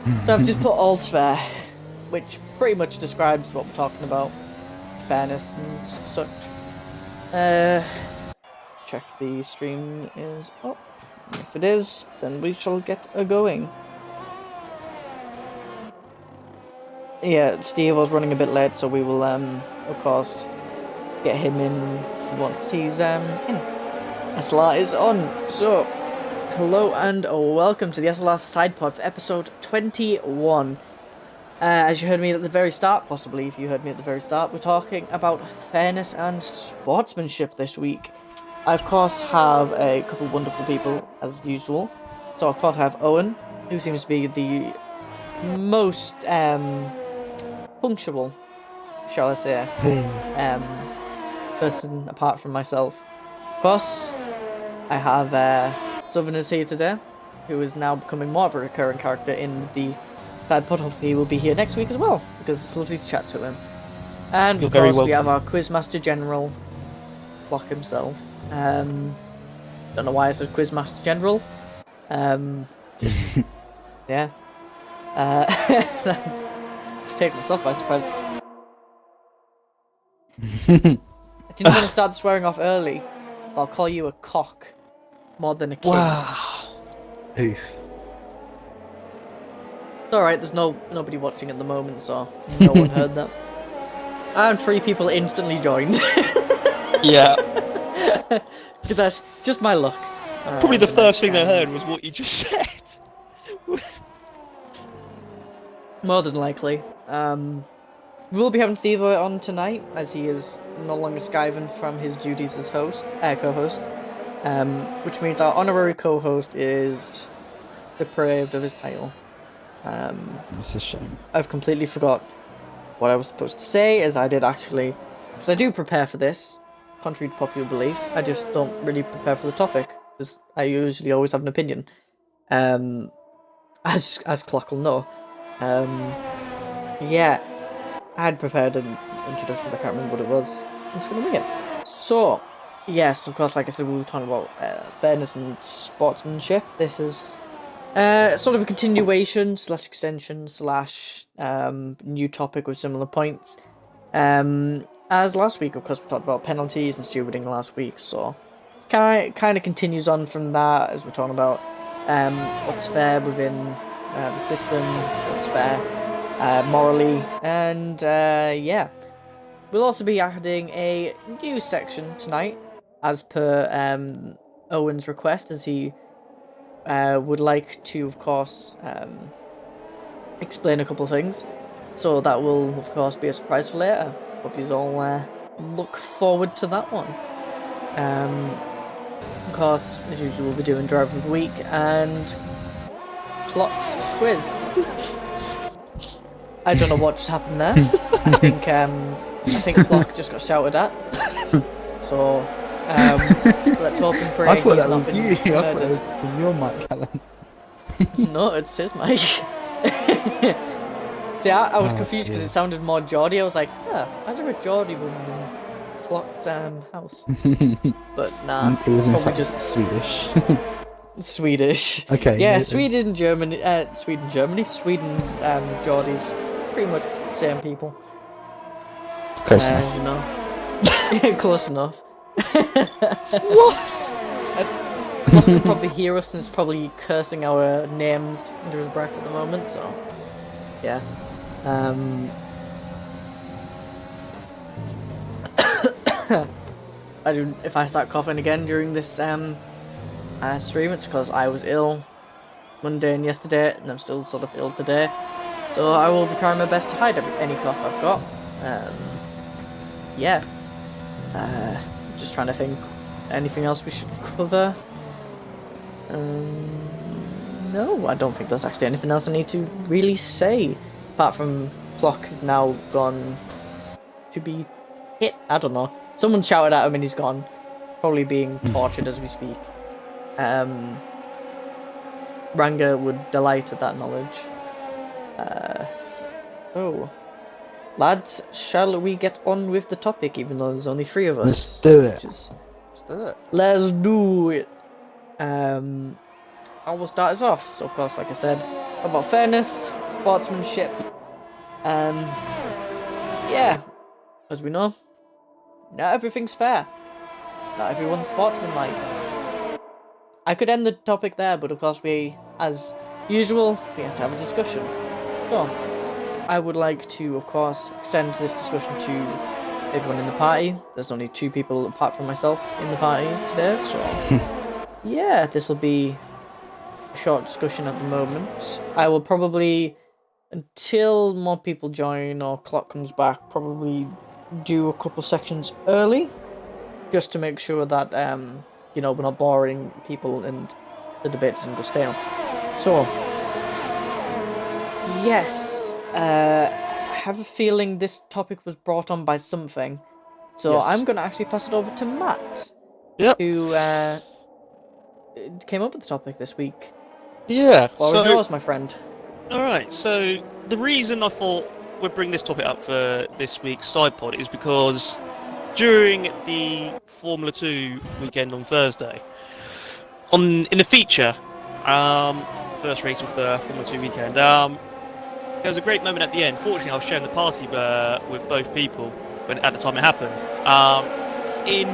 So I've just put all's fair, which pretty much describes what we're talking about. Fairness and such. Check the stream is up. If it is, then we shall get a-going. Yeah, Steve was running a bit late, so we will, of course, get him in once he's, in. SLR is on, so, hello and welcome to the SLR SidePOD for episode 21. As you heard me at the very start, possibly if you heard me at the very start, we're talking about fairness and sportsmanship this week. I, of course, have a couple of wonderful people, as usual. So, of course, I have Owen, who seems to be the most, punctual, shall I say, person apart from myself. Of course, I have Southerners here today, who is now becoming more of a recurring character in the SidePOD. Hopefully he will be here next week as well, because it's lovely to chat to him. And of course we have our Quizmaster General, Flock himself. Don't know why I said Quizmaster General. Just, yeah. I've taken myself by surprise. I didn't want to start the swearing off early. I'll call you a cock more than a king. Wow. Oof. It's alright, there's nobody watching at the moment, so no one heard that. And 3 people instantly joined. Yeah. That's just my luck. Probably the first thing they heard was what you just said. More than likely. We will be having Steve on tonight, as he is no longer skiving from his duties as co-host. Which means our honorary co-host is deprived of his title. That's a shame. I've completely forgot what I was supposed to say, as I did actually, because I do prepare for this, contrary to popular belief. I just don't really prepare for the topic, because I usually always have an opinion. As Clock will know. Yeah, I had prepared an introduction, but I can't remember what it was. I'm just gonna wing it. So, yes, of course, like I said, we were talking about fairness and sportsmanship. This is sort of a continuation / extension / new topic with similar points. As last week, of course, we talked about penalties and stewarding last week, so kind of continues on from that, as we're talking about what's fair within the system, what's fair morally, and yeah. We'll also be adding a new section tonight, as per Owen's request, as he would like to, of course, explain a couple of things. So that will, of course, be a surprise for later. Hope you all look forward to that one. Of course, as usual, we'll be doing Driver of the Week and Clock's quiz. I don't know what just happened there. I think Clock just got shouted at. So let's hope and pray. I thought that was you. I thought it was from your mic, Callum. No, it's his mic. See, I was confused because it sounded more Geordie. I was like, I there a Geordie woman in Clock's house? But nah, It was in probably fact just Swedish. Swedish. Okay. Yeah, Sweden, Germany, Sweden, Geordies, pretty much the same people. It's close enough. You know. Close enough. What? Clock can probably hear us and is probably cursing our names under his breath at the moment, so yeah. If I start coughing again during this stream, it's because I was ill Monday and yesterday, and I'm still sort of ill today. So I will be trying my best to hide any cough I've got. Yeah. Just trying to think. Anything else we should cover? No, I don't think there's actually anything else I need to really say. Apart from Clock has now gone to be hit. I don't know. Someone shouted at him and he's gone. Probably being tortured as we speak. Ranga would delight at that knowledge. Lads, shall we get on with the topic, even though there's only 3 of us? Let's do it. Let's do it. Let's do it. I will start us off. So, of course, like I said, about fairness, sportsmanship. Yeah, as we know, not everything's fair. Not everyone's sportsmanlike. I could end the topic there, but of course as usual, we have to have a discussion. So, I would like to, of course, extend this discussion to everyone in the party. There's only 2 people apart from myself in the party today, so yeah, this will be a short discussion at the moment. I will probably, until more people join or clock comes back, probably do a couple sections early, just to make sure that we're not boring people and the debate doesn't go stale. So, yes, I have a feeling this topic was brought on by something, so Yes. I'm going to actually pass it over to Matt, who came up with the topic this week. Yeah. What was yours, my friend? Alright, so the reason I thought we'd bring this topic up for this week's SidePOD is because during the Formula 2 weekend on Thursday, in the feature, first race of the Formula 2 weekend, there was a great moment at the end. Fortunately, I was sharing the party with both people at the time it happened. In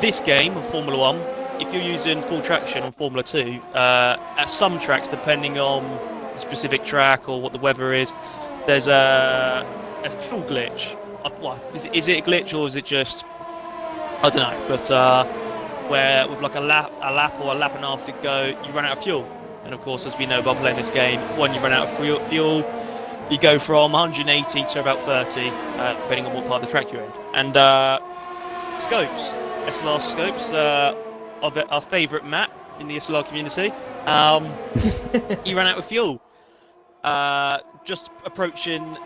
this game of Formula 1, if you're using full traction on Formula 2, at some tracks, depending on the specific track or what the weather is, there's a fuel glitch. Is it a glitch or is it just, I don't know, but where with like a lap or a lap and a half to go, you run out of fuel. And of course, as we know by playing this game, when you run out of fuel, you go from 180 to about 30, depending on what part of the track you're in. And scopes, SLR scopes, our favourite map in the SLR community. You ran out of fuel. Just approaching,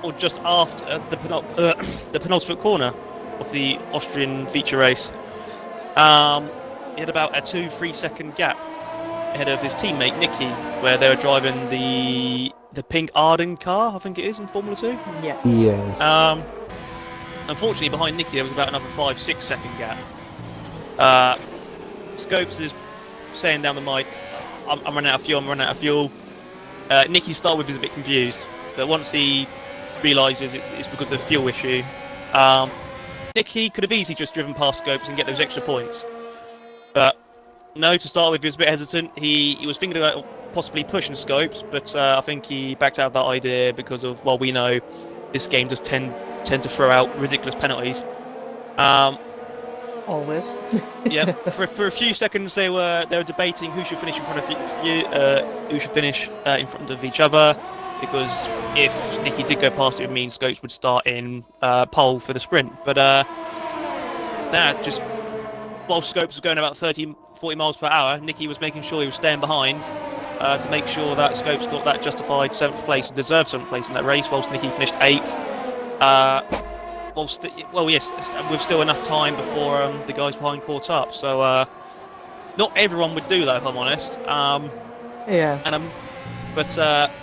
or just after the penultimate corner of the Austrian feature race. He had about a 2-3 second gap ahead of his teammate Nicky, where they were driving the pink Arden car, I think it is, in Formula 2. Yeah. Yes. Unfortunately, behind Nicky there was about another 5-6 second gap. Scopes is saying down the mic, I'm running out of fuel, Nicky started with is a bit confused, but once he realises it's because of the fuel issue, Nicky could have easily just driven past Scopes and get those extra points. But no, to start with, he was a bit hesitant. He was thinking about possibly pushing Scopes, but I think he backed out of that idea because of, well, we know this game does tend to throw out ridiculous penalties. Always. Yeah, for a few seconds they were debating who should finish in front of who should finish in front of each other, because if Nicky did go past, it would mean Scopes would start in pole for the sprint. But just while Scopes was going about 30-40 miles per hour, Nicky was making sure he was staying behind to make sure that Scopes got that justified 7th place and deserved 7th place in that race, whilst Nicky finished 8th. Yes, with still enough time before the guys behind caught up. So not everyone would do that, if I'm honest. Yeah. But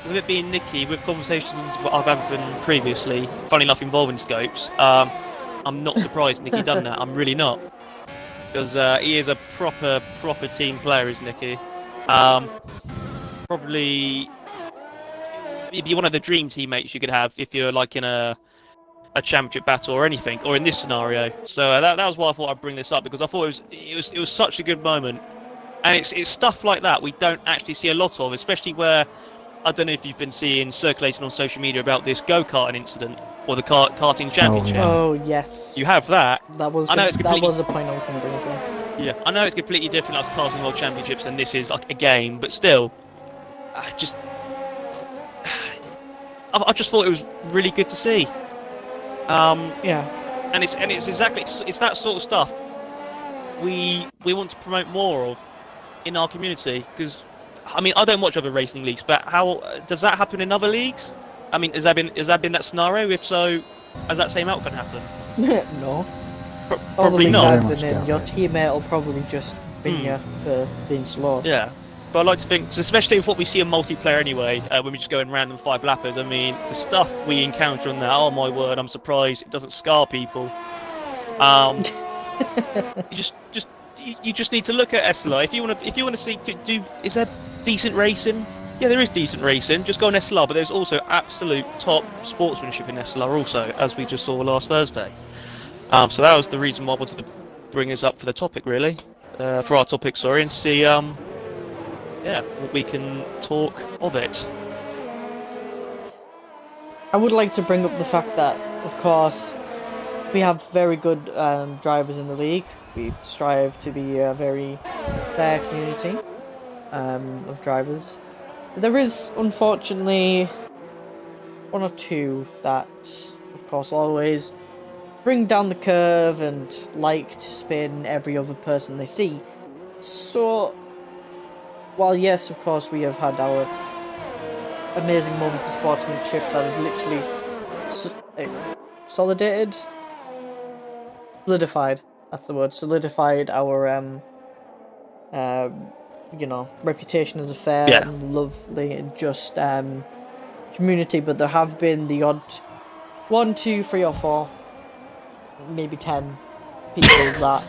with it being Nicky, with conversations I've had with him previously, funny enough involving Scopes, I'm not surprised Nicky done that. I'm really not, because he is a proper team player, is Nicky. Probably he'd be one of the dream teammates you could have if you're like in a championship battle or anything, or in this scenario. So that was why I thought I'd bring this up, because I thought it was such a good moment, and it's stuff like that we don't actually see a lot of, especially where, I don't know if you've been seeing circulating on social media about this go-karting incident or the karting championship. Oh yes. You have that. That was I know it's that was a point I was going to bring up. Yeah, I know it's completely different as karting world championships, and this is like a game, but still, I just thought it was really good to see. Yeah. And it's exactly that sort of stuff we want to promote more of in our community, because I mean, I don't watch other racing leagues, but how does that happen in other leagues? I mean, has that been that scenario? If so, has that same outcome happened? No. Probably not. Your teammate will probably just bin you for being slow. Yeah. But I like to think, especially with what we see in multiplayer anyway, when we just go in random 5-lappers, I mean, the stuff we encounter on that, oh my word, I'm surprised it doesn't scar people. You just need to look at SLR. If you want to see, is there decent racing Yeah, there is decent racing. Just go on SLR, but there's also absolute top sportsmanship in SLR also, as we just saw last Thursday. So that was the reason why I wanted to bring us up for the topic, really, for our topic, sorry, and see, yeah, what we can talk of it. I would like to bring up the fact that, of course, we have very good drivers in the league. We strive to be a very fair community of drivers. There is, unfortunately, one or two that, of course, always bring down the curve and like to spin every other person they see. So, while yes, of course, we have had our amazing moments of sportsmanship that have literally solidified, that's the word, solidified our reputation as a fair and lovely and just community, but there have been the odd 1, 2, 3 or 4, maybe 10 people that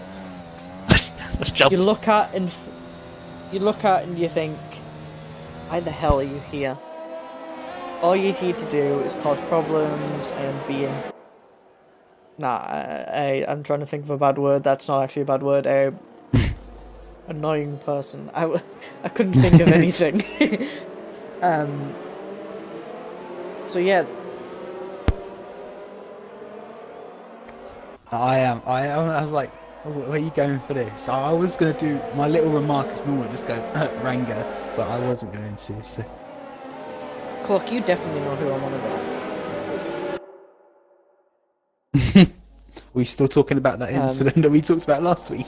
you look at and you think, why the hell are you here? All you need to do is cause problems and be in... I'm trying to think of a bad word. That's not actually a bad word. Annoying person. I couldn't think of anything. So yeah. I was like, oh, where are you going for this? I was going to do my little remark as normal, just go, Ranga, but I wasn't going to, so... Clock, you definitely know who I'm on about. We still talking about that incident that we talked about last week?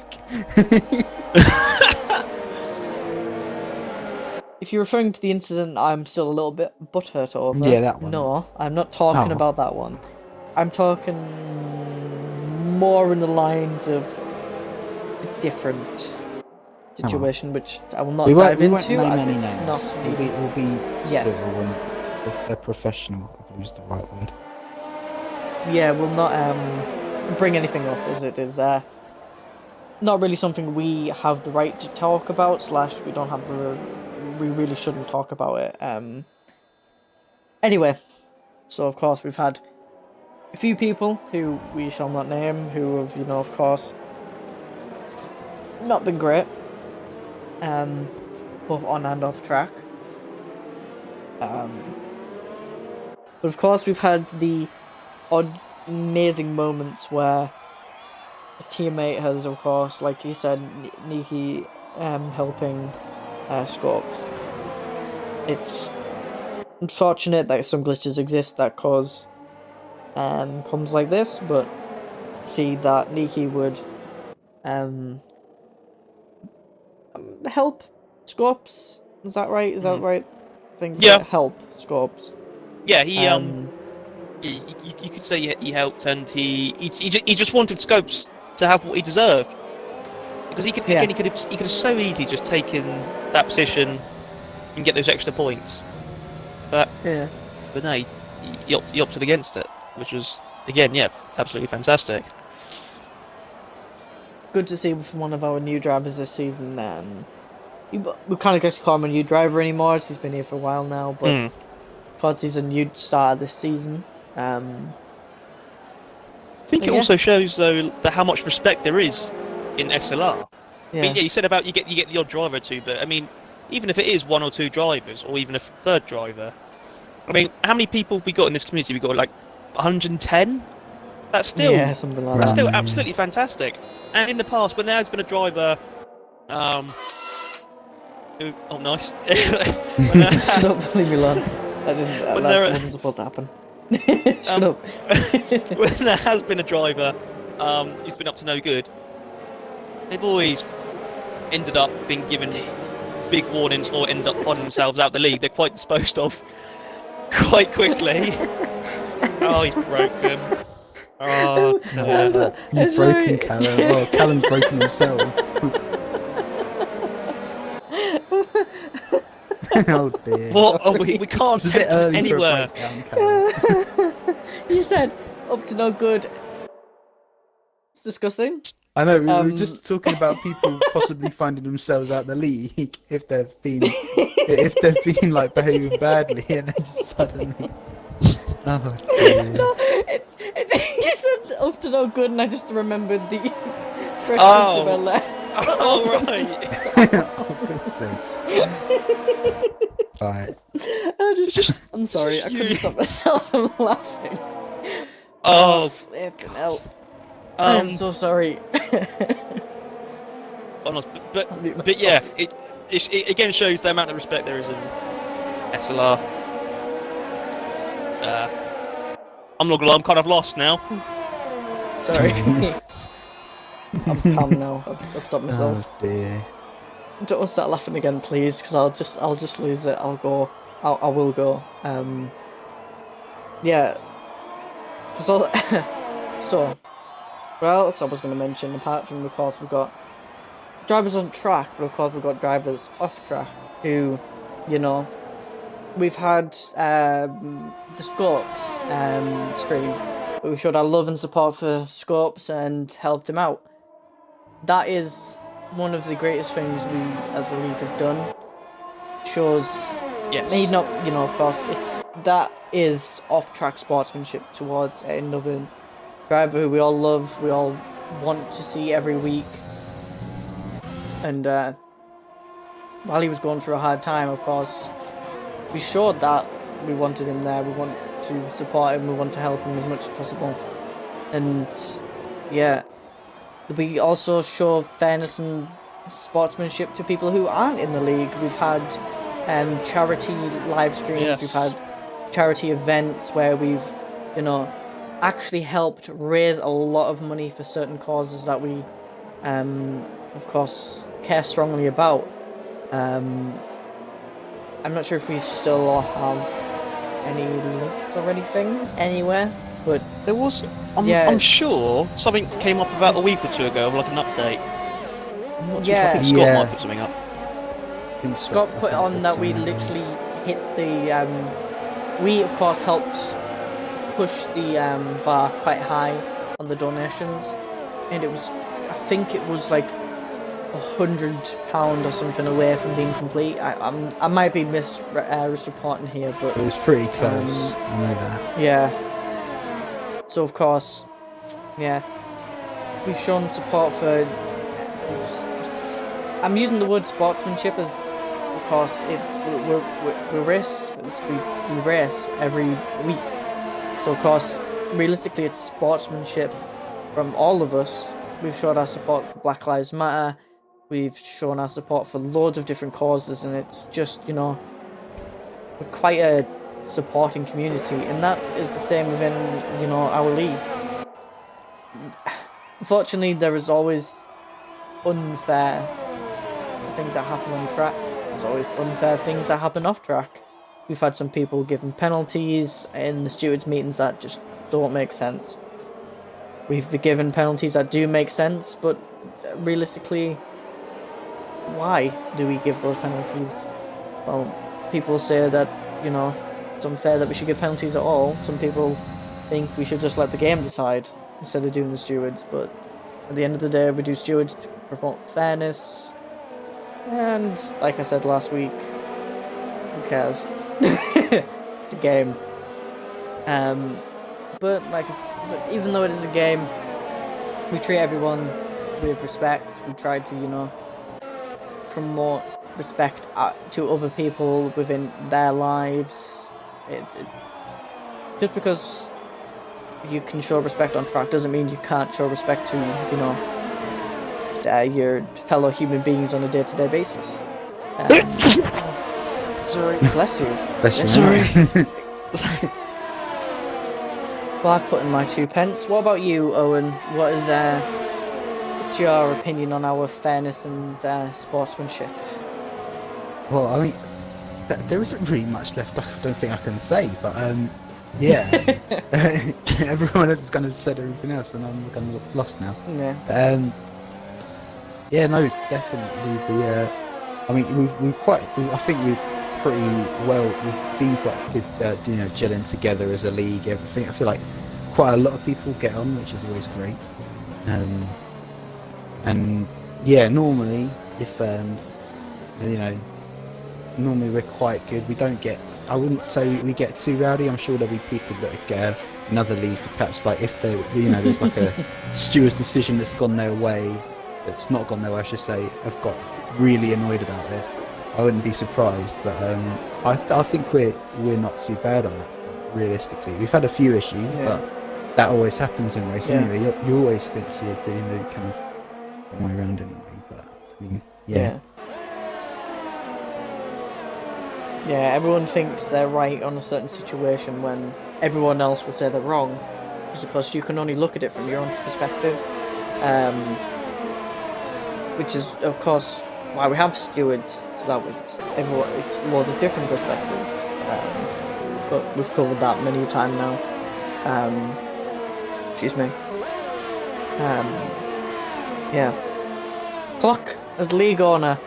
If you're referring to the incident I'm still a little bit butthurt over... Yeah, that one. No, I'm not talking about that one. I'm talking more in the lines of a different situation, which I will not dive into. We won't name any names. We'll be yes. civil and a professional, if I use the right word. Yeah, we'll not bring anything up, as it is not really something we have the right to talk about, / we don't have the... we really shouldn't talk about it. Anyway, so of course we've had a few people who we shall not name, who have, of course, not been great, both on and off track. But of course we've had the odd amazing moments where a teammate has, of course, like you said, Nikki, helping Scorps. It's unfortunate that some glitches exist that cause problems like this, but see that Nikki would help Scorps. Is that right? Is that right? Things that help Scorps. Yeah, you could say he helped, and he just wanted Scopes to have what he deserved, because he could he could have so easily just taken that position and get those extra points, but no, he opted against it, which was again absolutely fantastic. Good to see from one of our new drivers this season. We kind of get to call him a new driver anymore, as he's been here for a while now, but because he's a new starter this season. I think it also shows though that how much respect there is in SLR. Yeah. I mean, you said about you get the odd driver or two, but I mean, even if it is 1 or 2 drivers, or even a third driver, I mean, how many people have we got in this community? We got like 110. That's still something like that's that. still absolutely fantastic. And in the past, when there has been a driver, nice. Shut up, leave me alone. That wasn't supposed to happen. Shut up. When there has been a driver who's been up to no good, they've always ended up being given big warnings or end up finding themselves out the league. They're quite disposed of quite quickly. Oh, he's broken. Oh, no. You've broken Callum. Well, Callum's broken himself. Oh dear. What? Oh, we can't It's a bit early anywhere. for a breakdown, Callum. You said up to no good. It's disgusting. I know, we were just talking about people possibly finding themselves out the league if they've been if they've been like behaving badly and then just suddenly. Oh dear. No, it's up to no good, and I just remembered the fresh Oh. Isabella. Oh, right. Oh, God's sake. Right. I'm sorry, just I couldn't you. stop myself from laughing. Oh, Flipping hell. I am so sorry. honest, I'll mute but yeah, myself. it again shows the amount of respect there is in SLR. I'm not gonna lie, I'm kind of lost now. Sorry. I'm calm now. I've stopped myself. Oh dear. Don't start laughing again, please, because I'll just lose it. I will go. Yeah. So, so, what else I was going to mention, apart from, of course, we've got drivers on track, but of course we've got drivers off track, who, you know, we've had the Scopes stream. We showed our love and support for Scopes and helped him out. That is one of the greatest things we as a league have done. Shows Yes. me not, you know, of course, that is off-track sportsmanship towards another driver who we all love, we all want to see every week. And while he was going through a hard time, of course, we showed that we wanted him there, we want to support him, we want to help him as much as possible. And yeah, we also show fairness and sportsmanship to people who aren't in the league. We've had charity live streams, Yes. we've had charity events where we've, you know, actually helped raise a lot of money for certain causes that we, of course, care strongly about. I'm not sure if we still have any links or anything anywhere, but There was, Yeah. I'm sure something came up about a week or two ago of like an update. I'm not too sure. I think Yeah. Scott Yeah. might put something up. I think so. Scott I put think on that we that's, literally hit the we of course helped push the bar quite high on the donations, and it was, I think it was like £100 or something away from being complete. I might be misreporting here, but It was pretty close. I know that. yeah. So of course, yeah, we've shown support for. I'm using the word sportsmanship as, of course, we race every week. So of course, realistically, it's sportsmanship from all of us. We've shown our support for Black Lives Matter. We've shown our support for loads of different causes, and it's just, you know, we're quite a supporting community, and that is the same within, you know, our league. Unfortunately, there is always unfair things that happen on track. There's always unfair things that happen off track. We've had some people given penalties in the stewards' meetings that just don't make sense. We've been given penalties that do make sense, but realistically, why do we give those penalties? Well, people say that, you know, it's unfair that we should give penalties at all. Some people think we should just let the game decide instead of doing the stewards, but at the end of the day, we do stewards to promote fairness. And like I said last week, who cares? It's a game. But but even though it is a game, we treat everyone with respect. We try to, you know, promote respect to other people within their lives. Just because you can show respect on track doesn't mean you can't show respect to, you know, your fellow human beings on a day-to-day basis. Sorry, bless you. Bless you. Sorry. Well, I've put in my 2 pence. What about you, Owen? What's your opinion on our fairness and sportsmanship? Well, I mean, there isn't really much left. I don't think I can say, but yeah, everyone else has kind of said everything else, and I'm kind of lost now. Yeah. Yeah, no, definitely. I mean, I think we've pretty well. We've been quite good, you know, gelling together as a league. Everything. I feel like quite a lot of people get on, which is always great. And yeah, normally if you know, normally we're quite good. We don't get. I wouldn't say we get too rowdy. I'm sure there'll be people that get in other leagues that perhaps like if they, there's like a steward's decision that's gone their way, that's not gone their way, I should say, have got really annoyed about it. I wouldn't be surprised, but I think we're not too bad on that front, realistically. We've had a few issues, but that always happens in racing anyway. You always think you're doing the kind of wrong way around anyway, but I mean, yeah. Yeah, everyone thinks they're right on a certain situation when everyone else will say they're wrong, just because you can only look at it from your own perspective. Which is, of course, why we have stewards, so that it's loads of different perspectives. But we've covered that many times now. Excuse me. Yeah. Clock, as league owner,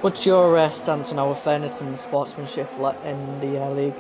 what's your stance on our fairness and sportsmanship in the league?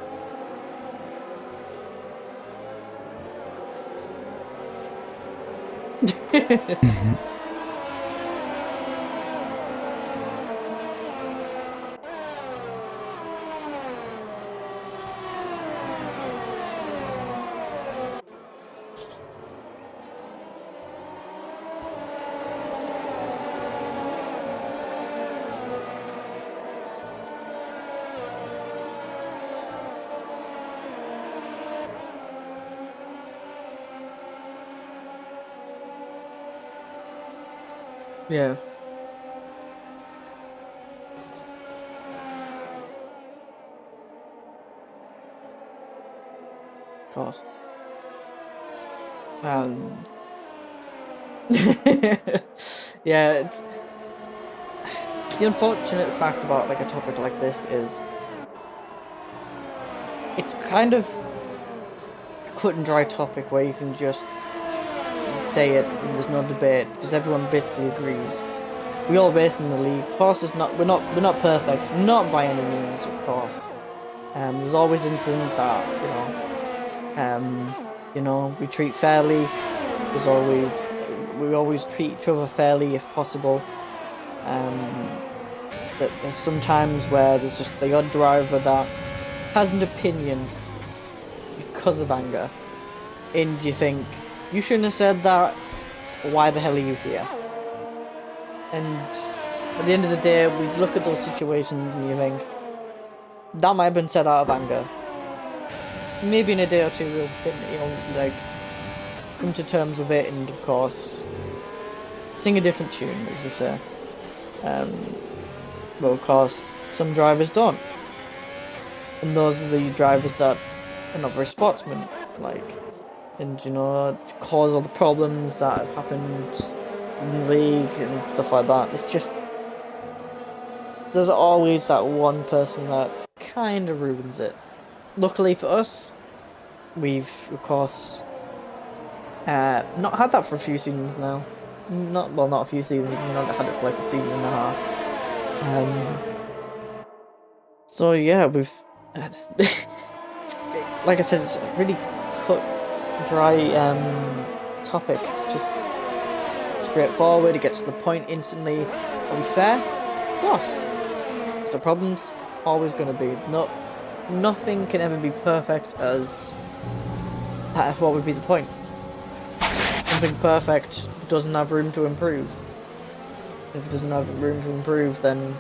Yeah. Of course. Yeah, it's the unfortunate fact about like a topic like this is it's kind of a cut and dry topic where you can just say it and there's no debate because everyone basically agrees. We all race in the league. Of course, we're not perfect, not by any means, of course. There's always incidents that we treat fairly. We always treat each other fairly if possible. But there's some times where there's just the odd driver that has an opinion because of anger, and you think, you shouldn't have said that, why the hell are you here? And at the end of the day, we look at those situations and you think, that might have been said out of anger. Maybe in a day or two we'll come to terms with it and of course sing a different tune, as they say. But of course, some drivers don't. And those are the drivers that are not very sportsman-like. And, cause all the problems that have happened in the league and stuff like that. It's just, there's always that one person that kind of ruins it. Luckily for us, we've, of course, not had that for a few seasons now. Not a few seasons, we've had it for like a season and a half. So yeah, we've, like I said, it's a really cut, dry topic. It's just straightforward, it gets to the point instantly. Are we fair? Of course. Is there problems? Always going to be. Nothing can ever be perfect, as that's what would be the point. Something perfect doesn't have room to improve. If it doesn't have room to improve, then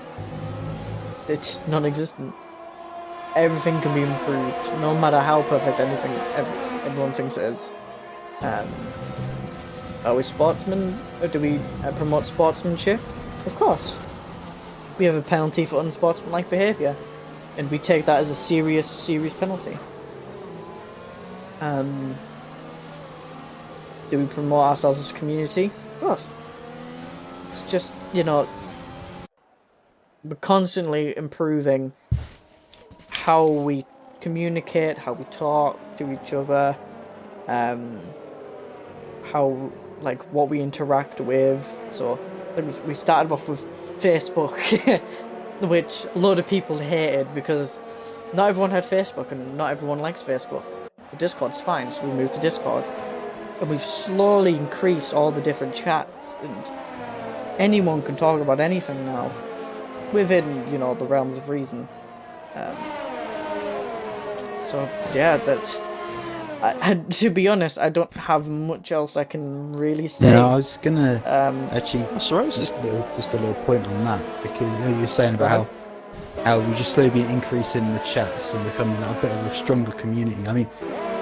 it's non-existent. Everything can be improved, no matter how perfect everyone thinks it is. Are we sportsmen, or do we promote sportsmanship? Of course. We have a penalty for unsportsmanlike behaviour, and we take that as a serious penalty. Do we promote ourselves as a community? Of course. It's just, we're constantly improving how we communicate, how we talk to each other, how, what we interact with. So, we started off with Facebook, which a lot of people hated because not everyone had Facebook and not everyone likes Facebook. Discord's fine, so we moved to Discord. And we've slowly increased all the different chats, and anyone can talk about anything now. within, you know, the realms of reason. Um, so yeah, that. To be honest, I don't have much else I can really say. Yeah, I was gonna actually That's right. just a little point on that, because you know, you were saying about how we just slowly been increasing the chats and becoming a bit of a stronger community. I mean,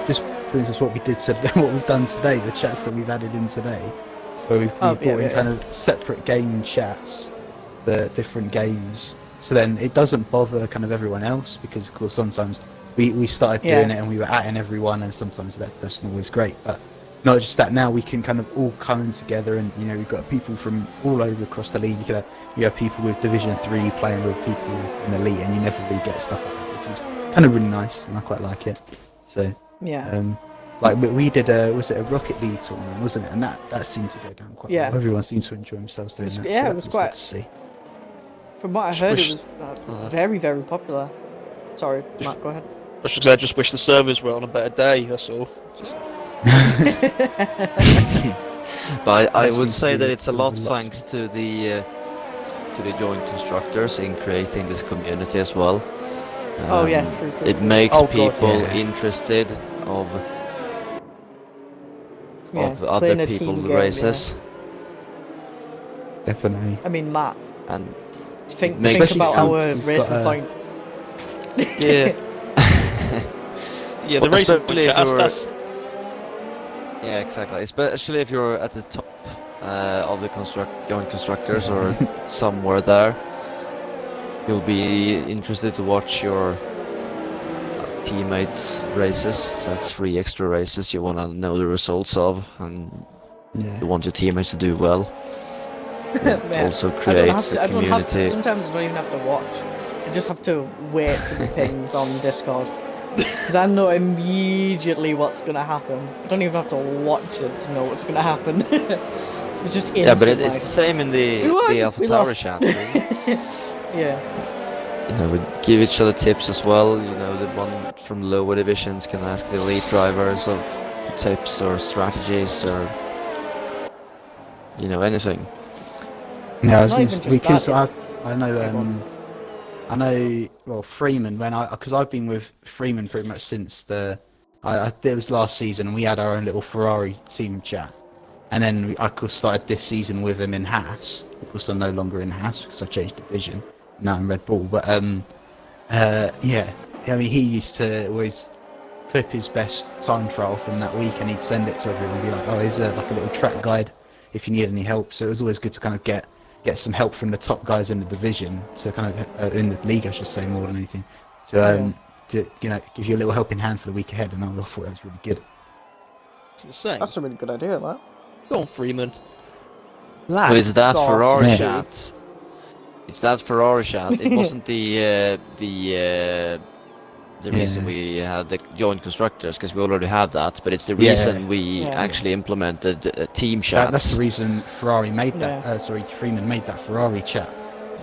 just for instance, what we've done today, the chats that we've added in today, where we've brought in kind of separate game chats for different games, so then it doesn't bother kind of everyone else, because of course sometimes we started doing it and we were atting everyone, and sometimes that's not always great. But not just that, now we can kind of all come in together, and you know, we've got people from all over across the league. You have people with Division 3 playing with people in Elite, and you never really get stuff like that, which is kind of really nice, and I quite like it. So like we did was it a Rocket League tournament, wasn't it? And that seemed to go down quite well. Everyone seemed to enjoy themselves doing that. Yeah, so it was quite. Good to see. From what I heard, it was very, very popular. Sorry, Matt, go ahead. I just wish the servers were on a better day. That's all. But I would say that it's a lot thanks to the joint constructors in creating this community as well. True. It makes people interested of other people's races. Definitely. I mean, Matt. And think about our racing point. Yeah. Yeah, the racing point. Yeah, exactly. Especially if you're at the top of the joint constructors or somewhere there, you'll be interested to watch your teammates' races. So that's 3 extra races you want to know the results of, and you want your teammates to do well. It also creates a community. Sometimes I don't even have to watch. I just have to wait for the pings on Discord. Because I know immediately what's going to happen. I don't even have to watch it to know what's going to happen. It's just instant. Yeah, but it's the same in the Alpha Tower chat. Yeah. You know, we give each other tips as well. You know, the one from lower divisions can ask the elite drivers of tips or strategies or, you know, anything. Yeah, because I know, well, Freeman, because I've been with Freeman pretty much since it was last season, and we had our own little Ferrari team chat. And then I started this season with him in Haas. Of course, I'm no longer in Haas because I changed division. Now I'm Red Bull. But, I mean, he used to always clip his best time trial from that week, and he'd send it to everyone and be like, oh, here's like a little track guide if you need any help. So it was always good to kind of get some help from the top guys in the division, to kind of in the league, I should say, more than anything, to give you a little helping hand for the week ahead. And I thought that was really good. That's a really good idea, that. Go on, Freeman. But it's that Ferrari chat. It's that Ferrari chat. It wasn't the reason we had the joint constructors, because we already had that, but it's the reason we actually implemented team chats. That's the reason Ferrari made that. Freeman made that Ferrari chat.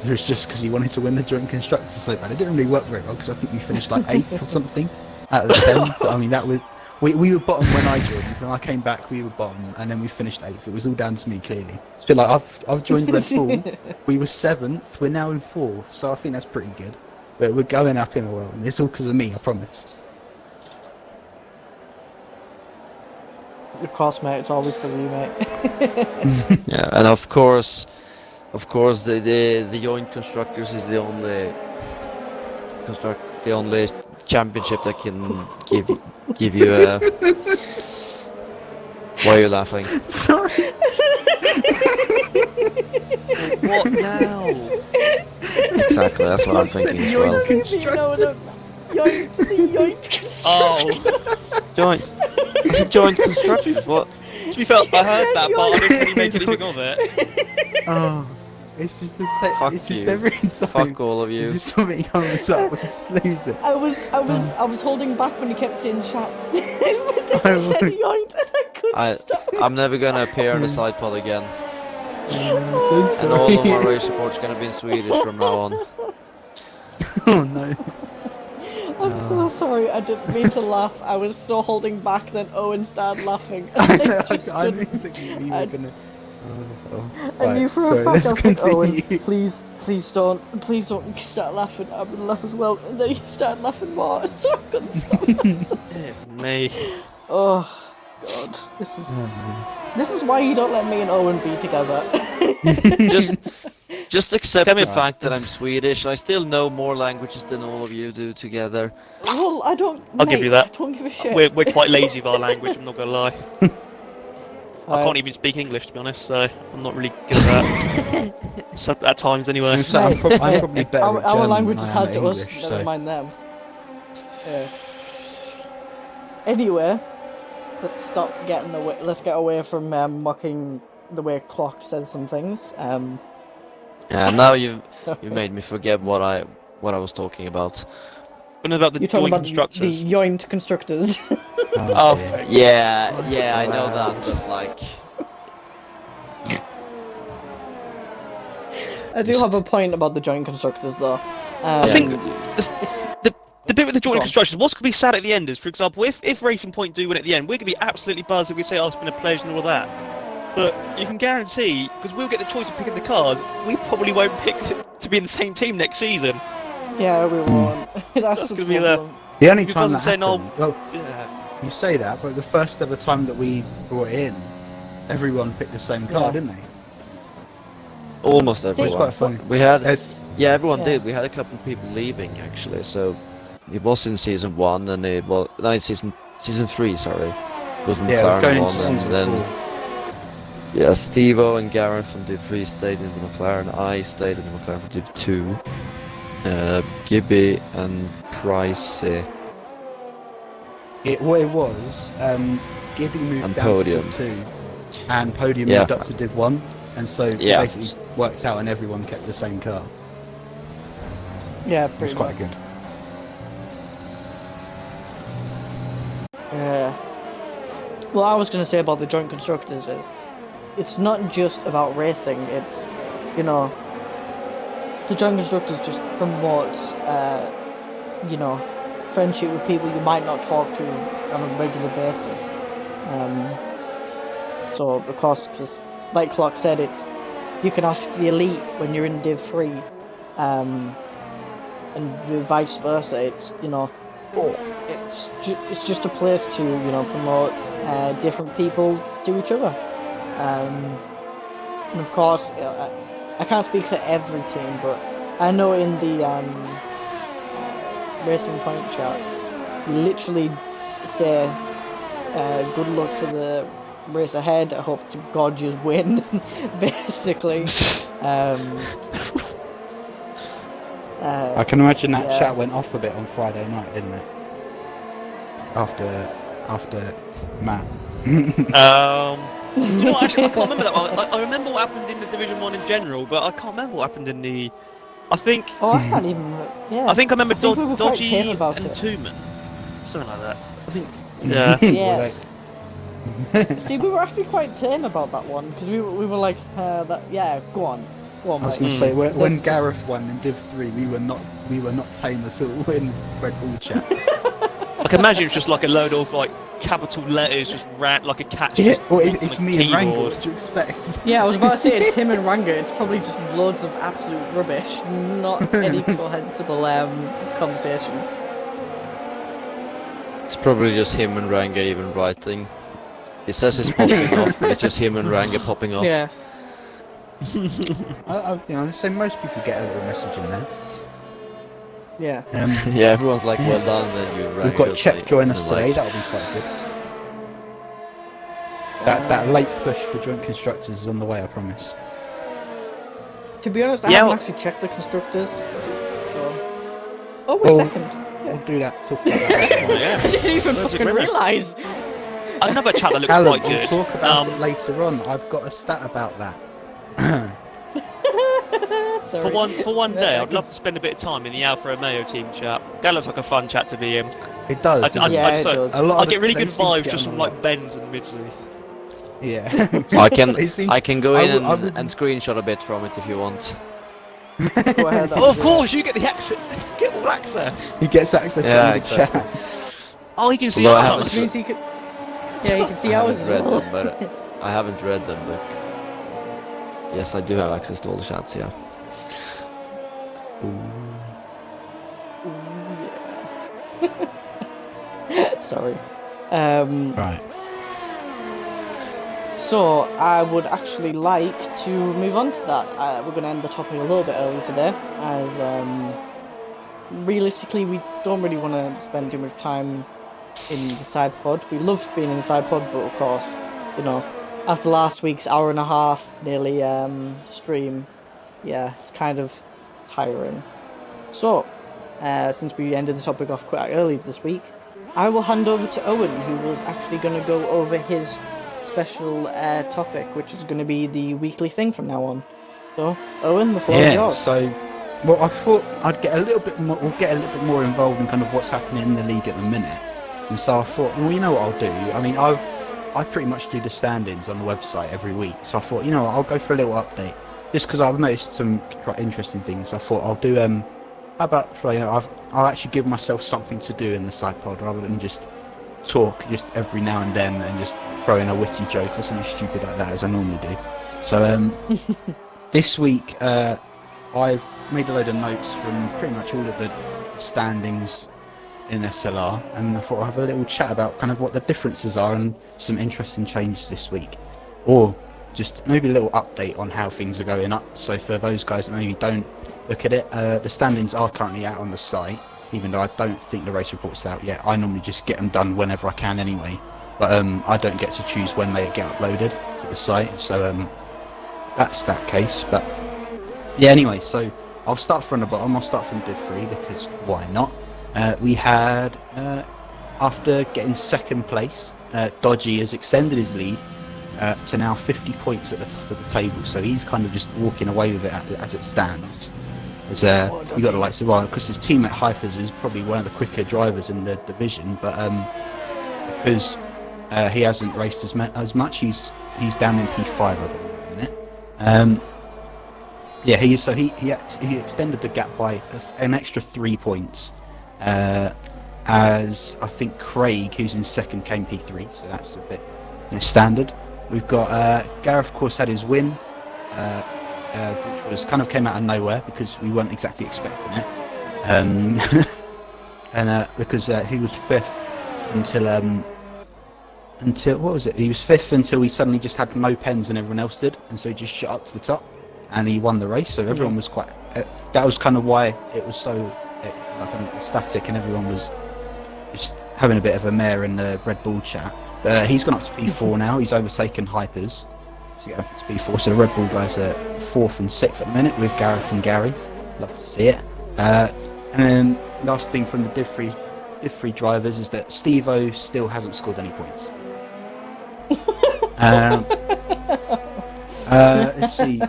It was just because he wanted to win the joint constructors so bad. It didn't really work very well, because I think we finished like 8th or something out of the 10. But I mean, that was we were bottom when I joined. When I came back, we were bottom, and then we finished 8th. It was all down to me, clearly. It's a bit like I've joined Red Bull. We were 7th. We're now in 4th, so I think that's pretty good. But we're going up in the world, and it's all because of me, I promise. Of course, mate. It's always because of you, mate. Yeah, and of course, the joint constructors is the only championship that can give you a. Why are you laughing? Sorry. What now? Exactly, that's what I'm thinking as well. Joint. I said joint constructors. What? To be fair, I heard that, but I didn't really make anything of it. Oh, it's just the same. Fuck it's you. just every time. Fuck all of you. If something comes up, we just lose it. I was holding back when you kept saying chat. But then you said yoint, and I couldn't stop. I'm never gonna appear on the SidePOD again. So sorry. And all of my race reports gonna be in Swedish from now on. Oh no. I'm so sorry, I didn't mean to laugh. I was so holding back, then Owen started laughing. I knew exactly we were gonna. I knew for a fact, I was like, Owen, please Please don't start laughing. I've been laughing as well, and then you start laughing more, so I couldn't stop. Me. Oh God, this is why you don't let me and Owen be together. Just accept Tell me the fact that I'm Swedish. I still know more languages than all of you do together. Well, I don't. I'll give you that. I don't give a shit. We're quite lazy with our language, I'm not gonna lie. I can't even speak English, to be honest, so I'm not really good at that. So, at times, anyway. So I'm probably better our, at German our language than is I am hard at to English, us. so. Never mind them. Yeah. Anyway, let's stop getting away. Let's get away from mocking the way Clock says some things. Yeah, now you made me forget what I was talking about. What about the You're talking joint about constructors? the yoint constructors. Oh, Yeah, I know that, but like, I do have a point about the joint constructors, though. I think it's the bit with the Go joint on. constructors, what's going to be sad at the end is, for example, if Racing Point do win at the end, we're going to be absolutely buzzed if we say, oh, it's been a pleasure and all that. But you can guarantee, because we'll get the choice of picking the cars, we probably won't pick to be in the same team next season. yeah, we won't. That's the gonna be the- problem. The only If it time that wasn't saying, happened, well, Yeah. you say that, but the first ever time that we brought it in, everyone picked the same car, Yeah. didn't they? almost It's everyone. quite funny. We had, Uh, yeah, everyone Yeah. did. We had a couple of people leaving actually. So it was in season 1, and it was in season 3. Sorry, it was Yeah, we're McLaren going 1, into and season then 4. yeah, Steve-O and Gareth from Div 3 stayed in the McLaren. I stayed in the McLaren from Div 2. Gibby and Pricey. What it was, Gibby moved And down Podium. to Div 2, and Podium Yeah. moved up to Div 1, and so it Yeah. basically worked out and everyone kept the same car. Yeah, It was pretty quite much. good. Yeah. What I was going to say about the joint constructors is, it's not just about racing. It's, you know, the joint constructors just promotes, you know, friendship with people you might not talk to on a regular basis. So of course, because like Clock said, it's you can ask the elite when you're in Div 3, and the vice versa. It's, you know, it's just a place to, you know, promote different people to each other. And of course, I can't speak for every team, but I know in the Racing Point chat, literally say, good luck to the race ahead. I hope to God you win, basically. I can imagine that yeah. chat went off a bit on Friday night, didn't it? After Matt. You know what, actually, I can't remember that one. I remember what happened in the Division 1 in general, but I can't remember what happened in the... I think Oh, I can't even. Yeah. I remember think we were quite Dodgy tame about and it. Tooman. Something like that. I think... Yeah. Yeah. See, we were actually quite tame about that one because we were like, that. Yeah, go on, I was mate. going to say when Gareth won in Div 3, we were not tame at all in Red Bull chat. I can imagine it's just like a load of like capital letters just like a catch. Yeah, well, on it's a me and Rango. keyboard. What do you expect? Yeah, I was about to say it's him and Ranga. It's probably just loads of absolute rubbish, not any comprehensible conversation. It's probably just him and Ranga even writing. It says it's popping off, but it's just him and Ranga popping off. Yeah. I'd say most people get a little message in there. Yeah. Yeah, everyone's like, well done, and then you Ranga. We've got goes Chep like, join us like, today. That'll be quite good. That late push for joint constructors is on the way, I promise. To be honest, I Yeah, haven't well- actually checked the constructors, so. Oh, we're second. We'll do that. Talk about that. Yeah. I didn't even That's a fucking winner. realise. Another chat that looks Alan, quite we'll good. talk about it later on. I've got a stat about that. Sorry. For one Yeah, day, I I'd love to spend a bit of time in the Alfa Romeo team chat. That looks like a fun chat to be in. It does. I doesn't it? Yeah, I it does. A lot I of get really they good seem to vibes get just on from a lot. like Benz and Mitsu. Yeah. I can It seems- I can go in I would- and screenshot a bit from it if you want. Go ahead. Oh, of course, you get the access. Get all access. He gets access to Yeah, all the exactly. chats. Oh, you can see Although I ours. haven't- Which means he could. Yeah, you can see I ours haven't as read well. them, but I haven't read them, but yes, I do have access to all the chats. Yeah. Ooh, yeah. Sorry. Right. So I would actually like to move on to that. We're going to end the topic a little bit early today, as realistically we don't really want to spend too much time in the side pod. We love being in the side pod, but of course, you know, after last week's hour and a half nearly stream, yeah, it's kind of tiring. So, since we ended the topic off quite early this week, I will hand over to Owen, who was actually going to go over his special topic, which is going to be the weekly thing from now on. So, Owen, the floor is yours. So, well, I thought I'd get a little bit more. We'll get a little bit more involved in kind of what's happening in the league at the minute. And so I thought, well, you know what I'll do. I mean, I pretty much do the stand-ins on the website every week. So I thought, you know what, I'll go for a little update, just because I've noticed some quite interesting things. I thought I'll do how about, you know, I'll actually give myself something to do in the side pod rather than just talk just every now and then and just throw in a witty joke or something stupid like that as I normally do. So this week I've made a load of notes from pretty much all of the standings in SLR, and I thought I'd have a little chat about kind of what the differences are and some interesting changes this week, or just maybe a little update on how things are going up. So for those guys that maybe don't look at it, the standings are currently out on the site, even though I don't think the race report's out yet. I normally just get them done whenever I can anyway, but I don't get to choose when they get uploaded to the site, so that's that case. But yeah, anyway, so I'll start from the bottom. I'll start from Div 3 because why not? We had, after getting second place, Dodgy has extended his lead to now 50 points at the top of the table, so he's kind of just walking away with it as it stands. As you got the likes of, well, because his teammate Hypers is probably one of the quicker drivers in the division, but because he hasn't raced as much, he's down in P5 I believe at the minute. Yeah, he extended the gap by an extra 3 points. As I think Craig, who's in second, came P3, so that's a bit standard. We've got Gareth, of course, had his win, which was kind of came out of nowhere because we weren't exactly expecting it, and because he was fifth until what was it? He was fifth until he suddenly just had no pens and everyone else did, and so he just shot up to the top, and he won the race. So everyone was quite. That was kind of why it was so. Like static, and everyone was just having a bit of a mare in the Red Bull chat. He's gone up to P4 now. He's overtaken Hypers to get up to P4. So the Red Bull guys are 4th and 6th at the minute with Gareth and Gary. Love to see it. And then last thing from the Div 3 drivers is that Steve-O still hasn't scored any points. Let's see.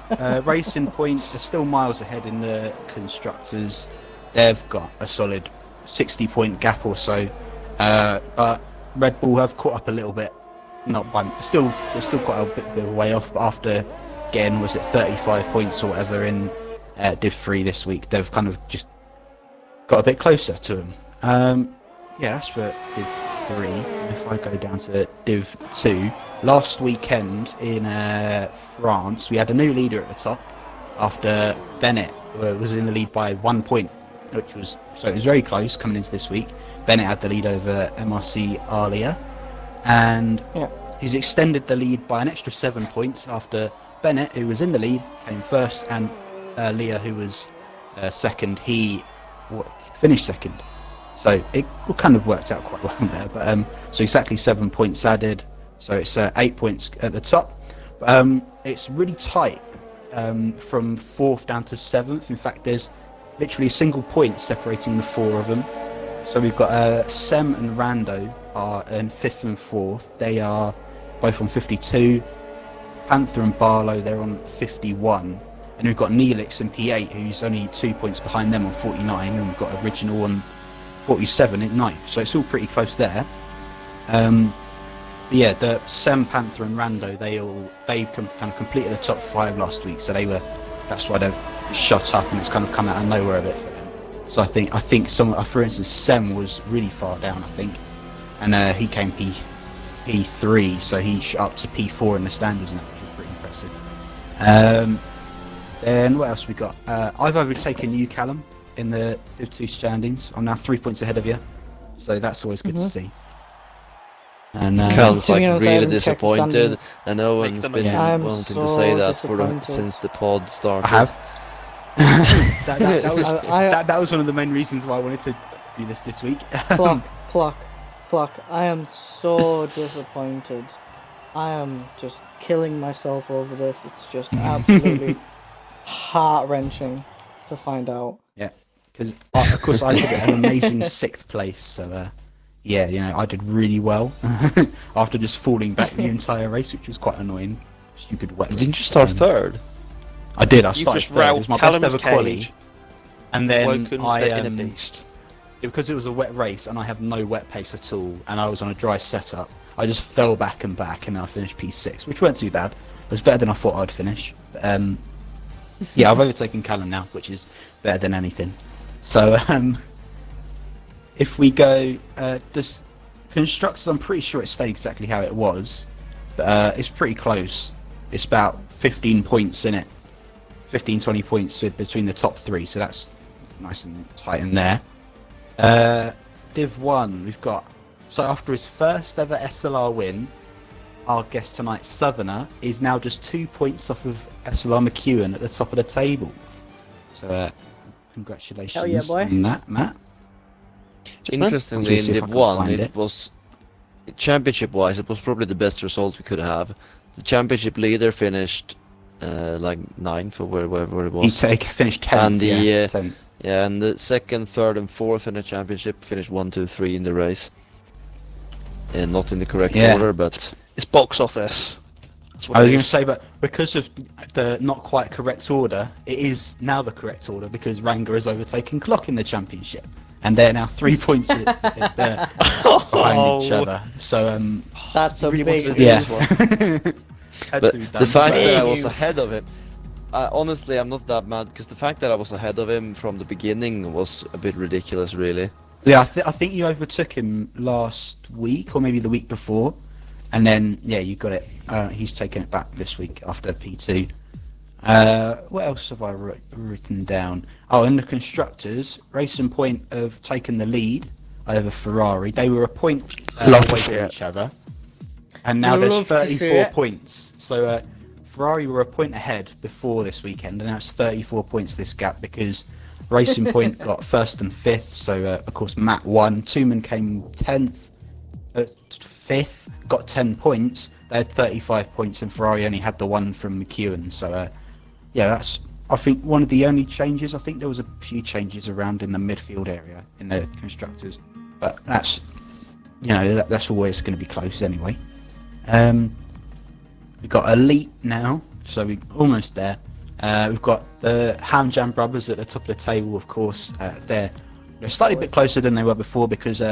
Racing points are still miles ahead in the constructors. They've got a solid 60-point gap or so, but Red Bull have caught up a little bit. Not by they're still quite a bit of a way off. But after getting 35 points or whatever in Div 3 this week, they've kind of just got a bit closer to them. Yeah, that's for Div 3. If I go down to Div 2, last weekend in France, we had a new leader at the top after Bennett was in the lead by 1 point. It was very close coming into this week. Bennett had the lead over MRC Alia, and he's extended the lead by an extra 7 points after Bennett, who was in the lead, came first, and Leah, who was second, he finished second. So it kind of worked out quite well there. But so exactly 7 points added, so it's 8 points at the top. It's really tight from 4th down to 7th. In fact, there's literally a single point separating the 4 of them. So we've got Sem and Rando are in 5th and 4th. They are both on 52. Panther and Barlow, they're on 51. And we've got Neelix in P8, who's only 2 points behind them on 49. And we've got Original on 47 at 9th. So it's all pretty close there. But yeah, the Sem, Panther and Rando, they kind of completed the top 5 last week. So that's why they're shot up, and it's kind of come out of nowhere a bit for them. So I think some, for instance, Sem was really far down, I think, and he came P3, so he shot up to P4 in the standards, and that was pretty impressive. Then what else we got? I've overtaken you, Callum, in the Div 2 standings. I'm now 3 points ahead of you, so that's always good to see. And Cal's To be like honest, I really haven't checked the standings. disappointed, and Owen's them been again. I'm wanting to so say that disappointed. since the pod started. I have. that was one of the main reasons why I wanted to do this week. Clock. I am so disappointed. I am just killing myself over this. It's just absolutely heart-wrenching to find out. Yeah, because of course I did an amazing 6th place, so yeah, you know, I did really well after just falling back the entire race, which was quite annoying. Stupid wet. Didn't you start third? I did. I You started just third. It was roused my Callum's best ever quali, cage, and then woken I the inner beast. because it was a wet race and I have no wet pace at all, and I was on a dry setup. I just fell back, and then I finished P6, which weren't too bad. It was better than I thought I'd finish. But, yeah, I've overtaken Callum now, which is better than anything. So, if we go, this constructors, I'm pretty sure it stayed exactly how it was, but it's pretty close. It's about 15 points in it, 15, 20 points between the top 3, so that's nice and tight in there. Div 1, we've got. So after his first ever SLR win, our guest tonight, Southerner, is now just 2 points off of SLR McEwen at the top of the table. So congratulations Hell yeah, boy. on that, Matt. Interestingly, I'll in see if I Div can 1, find it it. was championship-wise, it was probably the best result we could have. The championship leader finished like 9th or wherever it was. He finished 10th. And the, yeah, 10th. Yeah, and the 2nd, 3rd, and 4th in the championship finished 1, 2, 3 in the race. And not in the correct Yeah. order, but It's box office. That's what I was it going to is. say, but because of the not quite correct order, it is now the correct order because Ranga has overtaken Clock in the championship, and they're now 3 points behind each other. So That's a really wanted to big do yeah. this one. Had But to be the done. fact that I Big was you. ahead of him, honestly, I'm not that mad because the fact that I was ahead of him from the beginning was a bit ridiculous, really. Yeah, I think you overtook him last week or maybe the week before, and then yeah, you got it. He's taken it back this week after P2. What else have I written down? Oh, in the constructors, Racing Point have taken the lead over Ferrari. They were a point away from each other, and now there's Love to see 34 it. points. So Ferrari were a point ahead before this weekend, and now it's 34 points this gap because Racing Point got 1st and 5th. So of course Matt won. Tooman came 10th, 5th, got 10 points. They had 35 points, and Ferrari only had the one from McEwen. So yeah, that's I think one of the only changes. I think there was a few changes around in the midfield area in the constructors, but that's that's always going to be close anyway. We've got Elite now, so we're almost there. We've got the Ham Jam brothers at the top of the table, of course. They're slightly bit closer than they were before because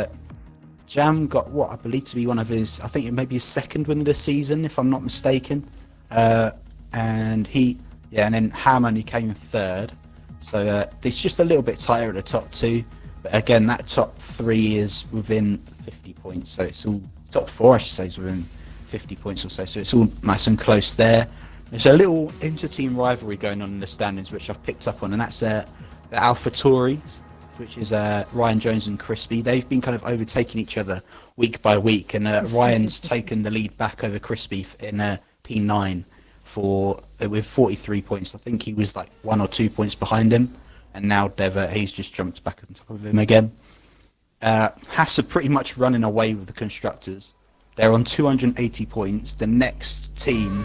Jam got what I believe to be one of his, I think it may be his 2nd win of the season, if I'm not mistaken. And then Ham only came 3rd. So it's just a little bit tighter at the top 2. But again, that top 3 is within 50 points. So it's all, top 4 I should say, is within 50 points or so. So it's all nice and close there. There's a little inter-team rivalry going on in the standings, which I've picked up on, and that's the Alpha Tories, which is Ryan Jones and Crispy. They've been kind of overtaking each other week by week, and Ryan's taken the lead back over Crispy in P9 with 43 points. I think he was like 1 or 2 points behind him, and now he's just jumped back on top of him again. Haas are pretty much running away with the constructors. They're on 280 points. The next team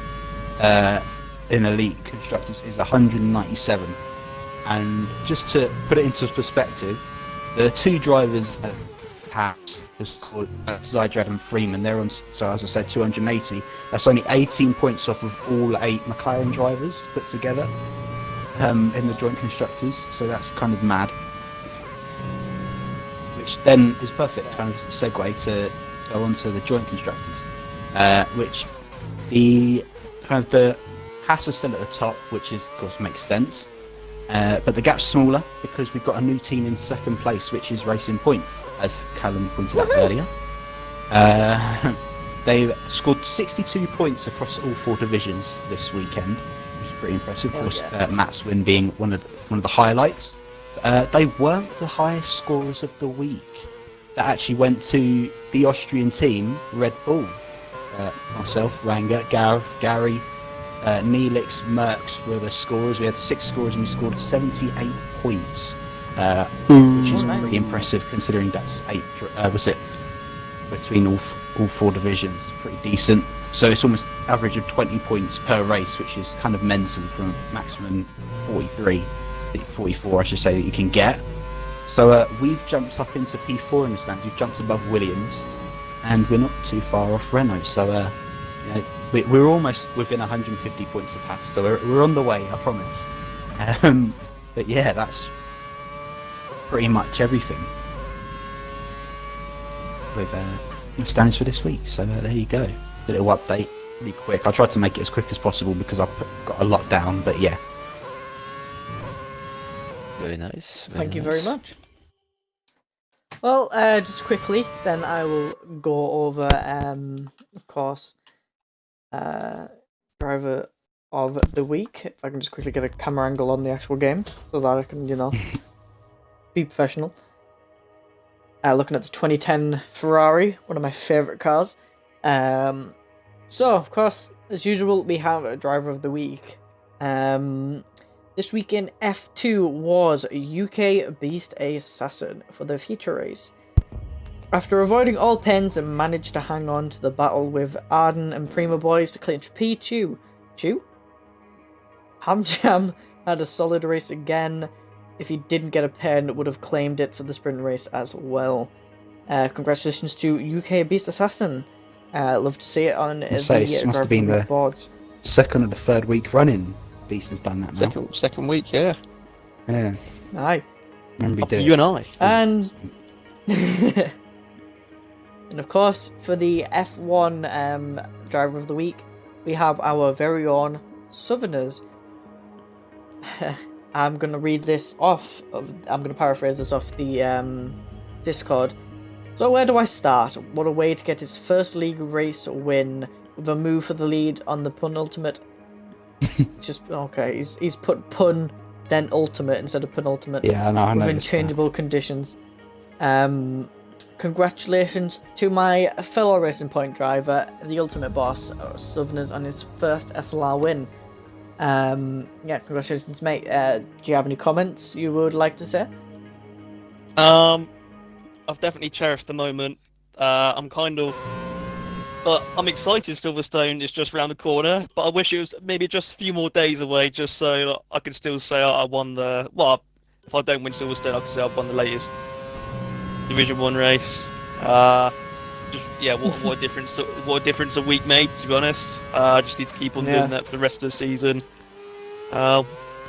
in Elite Constructors is 197. And just to put it into perspective, the 2 drivers at Haas, called Zydrad and Freeman, they're on, so as I said, 280. That's only 18 points off of all 8 McLaren drivers put together in the joint constructors, so that's kind of mad. Which then is perfect kind of segue to go on to the joint constructors, which the Haas are still at the top, which is, of course, makes sense. But the gap's smaller because we've got a new team in 2nd place, which is Racing Point, as Callum pointed out earlier. They've scored 62 points across all 4 divisions this weekend, which is pretty impressive. Of Hell course, yeah. Matt's win being one of the highlights. They weren't the highest scorers of the week. That actually went to the Austrian team, Red Bull. Myself, Ranga, Gary, Neelix, Merckx were the scorers. We had 6 scorers and we scored 78 points, which is nice. pretty impressive considering that's 8. Was it between all 4 divisions? Pretty decent. So it's almost average of 20 points per race, which is kind of mental from maximum 44, I should say, that you can get. So we've jumped up into P4 in the stands. We've jumped above Williams, and we're not too far off Renault. So you know, we're almost within 150 points of Haas. So we're on the way, I promise. But yeah, that's pretty much everything with stands for this week. So there you go. A little update, really quick. I tried to make it as quick as possible because I've got a lot down. But yeah. Very nice. Thank you very much. Well, just quickly, then I will go over, of course, driver of the week. If I can just quickly get a camera angle on the actual game so that I can, be professional. Looking at the 2010 Ferrari, one of my favourite cars. So, of course, as usual, we have a driver of the week. This week in F2 was UK Beast Assassin for the feature race. After avoiding all pens and managed to hang on to the battle with Arden and Prima Boys to clinch P2. Ham Jam had a solid race again. If he didn't get a pen, would have claimed it for the sprint race as well. Congratulations to UK Beast Assassin. Love to see it on the Must have been the boards. second or the third week running. Beast has done that now. Second week, yeah. Yeah, Aye. remember he did. You and I. And and of course, for the F1 driver of the week, we have our very own Southerners. I'm going to read this off. I'm going to paraphrase this off the Discord. So where do I start? What a way to get his first league race win with a move for the lead on the penultimate. Just okay. He's put pun then ultimate instead of penultimate. Yeah, I know. I with noticed unchangeable conditions. Congratulations to my fellow Racing Point driver, the ultimate boss, Southerners, on his first SLR win. Yeah, congratulations, mate. Do you have any comments you would like to say? I've definitely cherished the moment. I'm excited Silverstone is just around the corner, but I wish it was maybe just a few more days away, just so I can still say I won the. Well, if I don't win Silverstone, I can say I've won the latest Division 1 race. What a difference! What a difference a week made. To be honest, I just need to keep on doing that for the rest of the season.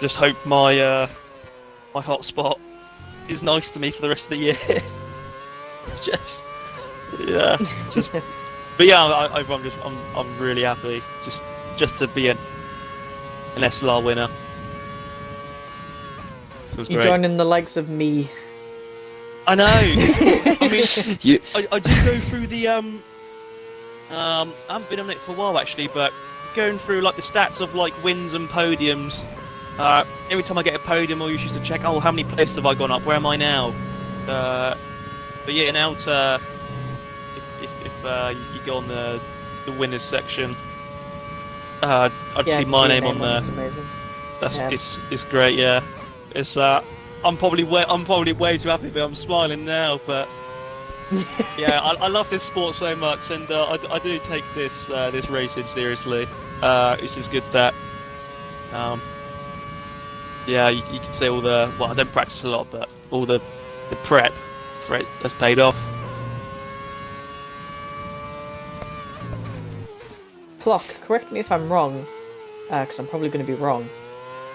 Just hope my hotspot is nice to me for the rest of the year. But yeah, I'm really happy just to be an SLR winner. You're joining the likes of me. I know. I mean, I did go through the I haven't been on it for a while actually, but going through like the stats of like wins and podiums. Every time I get a podium, I always used to check, how many places have I gone up? Where am I now? But yeah, now if you go on the winners section, I'd see my name on there. That's amazing. It's great. Yeah, it's I'm probably way too happy, but I'm smiling now. But yeah, I love this sport so much, and I do take this racing seriously. It's just good that you can say all the I don't practice a lot, but all the prep for it has paid off. Clock, correct me if I'm wrong, because I'm probably going to be wrong.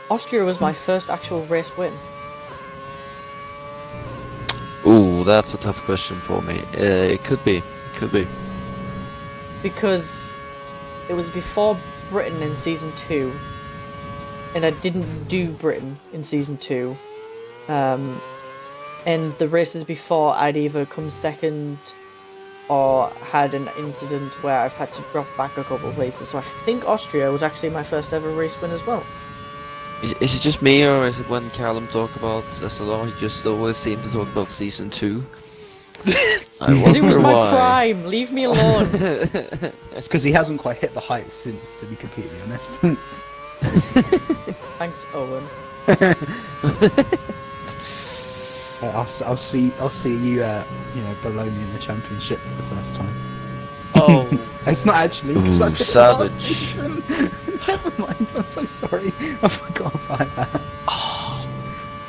Austria was my first actual race win. Ooh, that's a tough question for me. It could be. Because it was before Britain in Season 2, and I didn't do Britain in Season 2. And the races before, I'd either come second or had an incident where I've had to drop back a couple of places. So I think Austria was actually my first ever race win as well. Is it just me, or is it when Callum talk about SLR, he just always seems to talk about Season 2? I Because it was wonder my why. prime. Leave me alone. It's because he hasn't quite hit the heights since, to be completely honest. Thanks, Owen. I'll see you, below me in the championship for the first time. Oh, It's not actually, because I Ooh, did it savage. last season. Never mind, I'm so sorry. I forgot about that.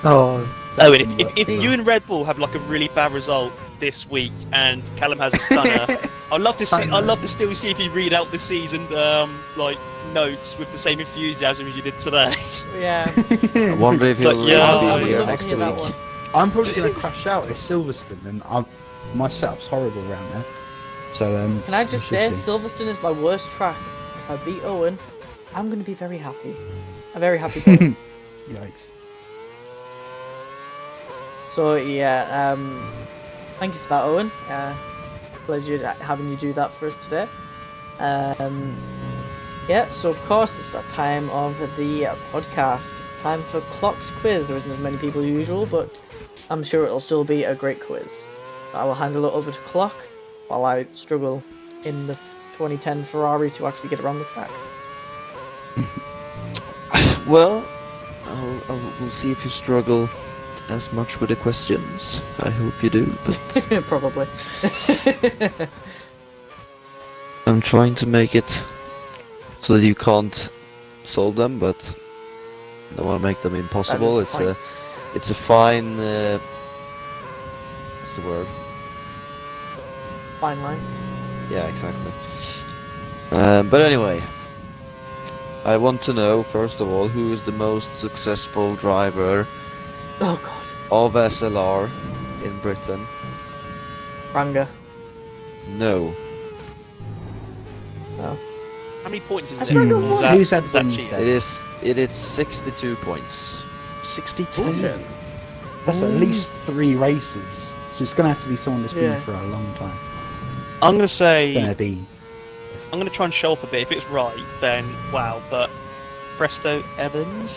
Oh, Owen, if didn't you work. and Red Bull have like a really bad result this week and Callum has a stunner, I'd love to see. I'd love to still see if you read out the season like notes with the same enthusiasm as you did today. Yeah. I wonder if It's like, he'll yeah, really I be would here love to next hear that week. one. I'm probably going to crash out at Silverstone, and my setup's horrible around there. So, Can I just we say, should see. Silverstone is my worst track. If I beat Owen, I'm going to be very happy. A very happy boy. Yikes. So yeah, thank you for that, Owen. Pleasure having you do that for us today. Yeah, so of course it's that time of the podcast. Time for Clock's quiz. There isn't as many people as usual, but I'm sure it'll still be a great quiz. I will handle it over to Clock while I struggle in the 2010 Ferrari to actually get around the track. Well, we'll see if you struggle as much with the questions. I hope you do, but Probably. I'm trying to make it so that you can't solve them, but I don't want to make them impossible. That is the It's a fine. What's the word? Fine line. Yeah, exactly. But anyway, I want to know first of all who is the most successful driver Oh god. of SLR in Britain. Ranga. No. Oh. How many points is That's it? not good Is one. that- Who's had is that wins cheating? then? It is 62 points. 62. Bullshit. That's at least 3 races. So it's going to have to be someone that's been Yeah. for a long time. I'm gonna say. Gonna be. I'm gonna try and show off a bit. If it's right, then wow. But Presto Evans,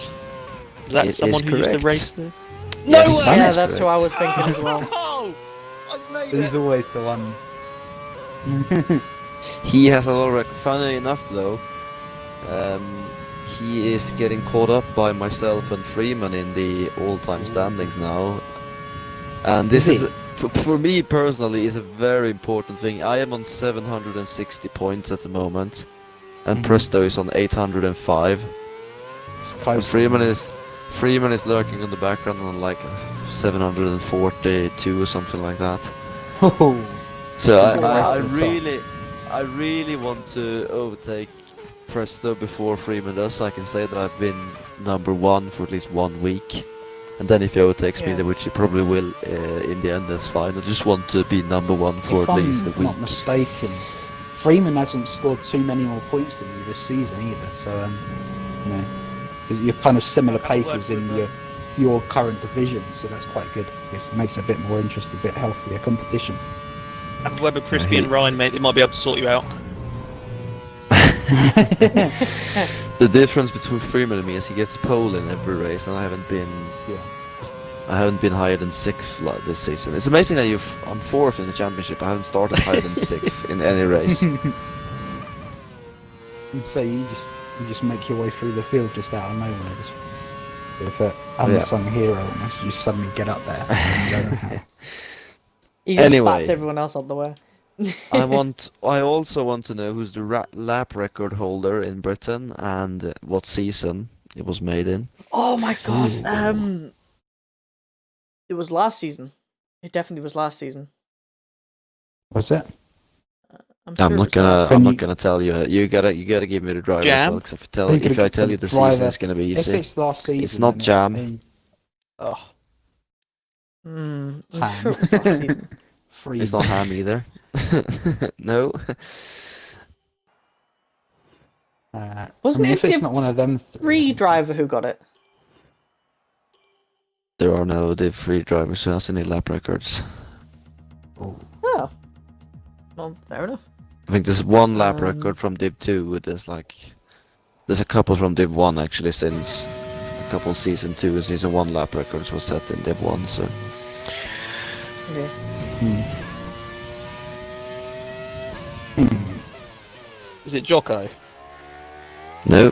is that It someone is who used to correct. race there? Yes. No way! Yeah, That's that's who I was thinking as well. Oh, I've made He's it. always the one. He has a lot of funny enough though. He is getting caught up by myself and Freeman in the all-time standings now, and this Is is for me personally is a very important thing. I am on 760 points at the moment, and Mhm. Presto is on 805. It's And close. Freeman is lurking in the background on like 742 or something like that. Oh, So Good race to the top. I really want to overtake Presto before Freeman does, so I can say that I've been number 1 for at least 1 week. And then if he overtakes me, Yeah. which he probably will in the end, that's fine. I just want to be number 1 for if at least a I'm week. not mistaken, Freeman hasn't scored too many more points than you this season either. So, you're kind of similar paces in your current division. So that's quite good. It makes it a bit more interesting, a bit healthier competition. Have Webber, Crispy, Yeah, and Ryan, mate. They might be able to sort you out. The difference between Freeman and me is he gets pole in every race, and I haven't been higher than 6th this season. It's amazing that I'm 4th in the championship. I haven't started higher than 6th in any race. And so you just make your way through the field just out of nowhere. Just with an unsung hero almost. You just suddenly get up there. And you don't know how. He just Anyway. bats everyone else out the way. I also want to know who's the lap record holder in Britain and what season it was made in. Oh my god. It was last season. It definitely was last season. Was it? I'm sure I'm it not was gonna. last Can I'm you- not gonna tell you. You gotta give me the driver as Jam? well. 'Cause if They if could've I got tell some you the driver- season, it's gonna be If easy. it's last season, It's not then Jam. it'll be Oh, I'm Ham. sure it was last season. Free. it's not Ham either. No. Wasn't if it it's not one of them Free driver who got it? There are no Div 3 drivers who has any lap records. Oh. Oh. Well, fair enough. I think there's one lap Um, record from Div 2. There's a couple from Div 1 actually since couple season 2 and season 1 lap records was set in Div 1, so Yeah. Is it Jocko? no.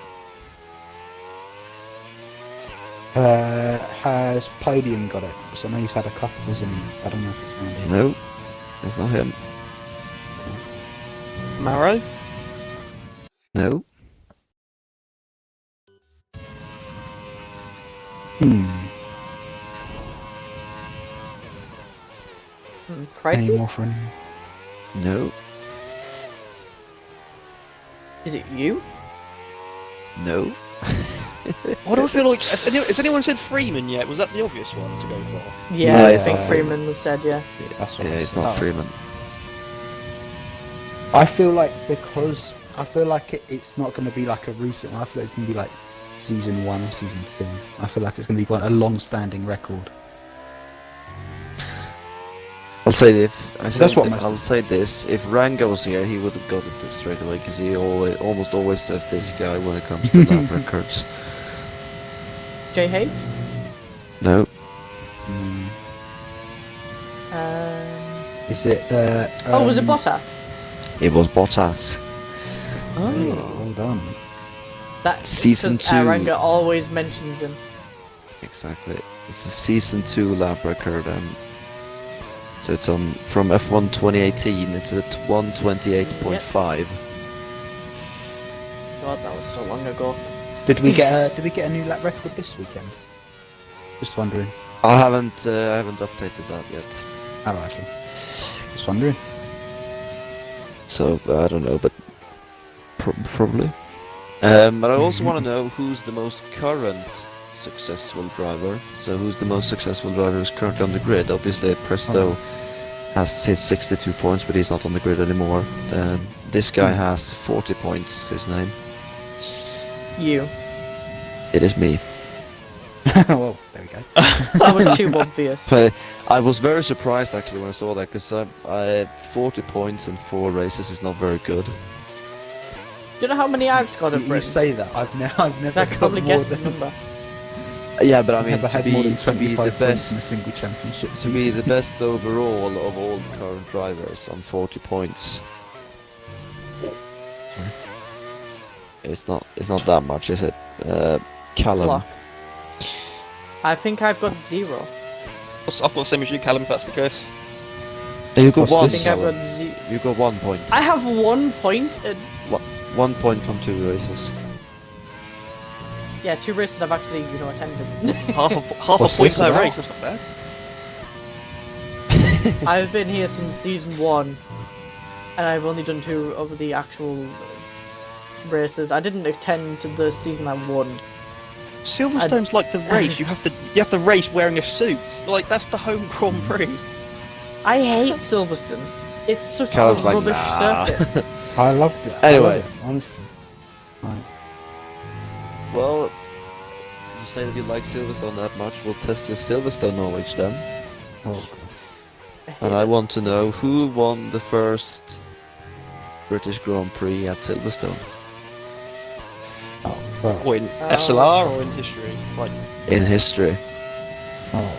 Has Podium got it? Because I know he's had a couple, isn't he? I don't know if it's around here. No, it's not him. Marrow? No. Any Pricey? more from? No. Is it you? No. Why do I feel like... Has anyone said Freeman yet? Was that the obvious one to go for? Yeah, I Yeah. think Freeman was said, yeah. That's what Yeah, I it's said. not Freeman. I feel like because I feel like it's not going to be like a recent one. I feel like it's going to be like season 1 or season 2. I feel like it's going to be quite a long-standing record. I'll say I'll say this: if Rango was here, he would have got it straight away because he almost always says this guy when it comes to lap records. JH? No, Is it? Was it Bottas? it was Bottas. Hey, well done. That Season 2. Aranga always mentions him. Exactly. It's a season 2 lap record, and so it's on from F1 2018. It's at 128.5. God, that was so long ago. Did we get a new lap record this weekend? Just wondering. I haven't updated that yet, Oh, okay. Just wondering. so I don't know, but probably. But I also want to know who's the most current successful driver. So who's the most successful driver who's currently on the grid? Obviously, Presto has his 62 points, but he's not on the grid anymore. This guy has 40 points. His name. You. It is me. Well, there we go. That was too obvious. But I was very surprised actually when I saw that because I 40 points in 4 races is not very good. Do you know how many I've got at You Britain? say that. I've never I got could probably more guess the than number. Yeah, but I I've mean never to had be more than to be 25 the points in a best single championship to be season. the best overall of all current drivers on 40 points. It's not that much, is it? Callum. Block. I think I've got 0. I've got the same as you, Callum, if that's the case. You got What's I one. this? think I've Callum. got 0. You got 1 point. I have 1 point. 1 point from 2 races. Yeah, 2 races I've actually, attended. Half a What's point this per about? race, that's not bad. I've been here since season 1, and I've only done 2 of the actual races. I didn't attend to the season I won. Silverstone's like the race. You have to race wearing a suit. Like that's the home Grand Prix. I hate Silverstone. It's such Callum's a like, rubbish nah. circuit. I loved it. Anyway. I loved it, honestly. Right. Well, you say that you like Silverstone that much. We'll test your Silverstone knowledge then. Oh, And I want to know who won the first British Grand Prix at Silverstone. well, What, in SLR or in history? Like, In history.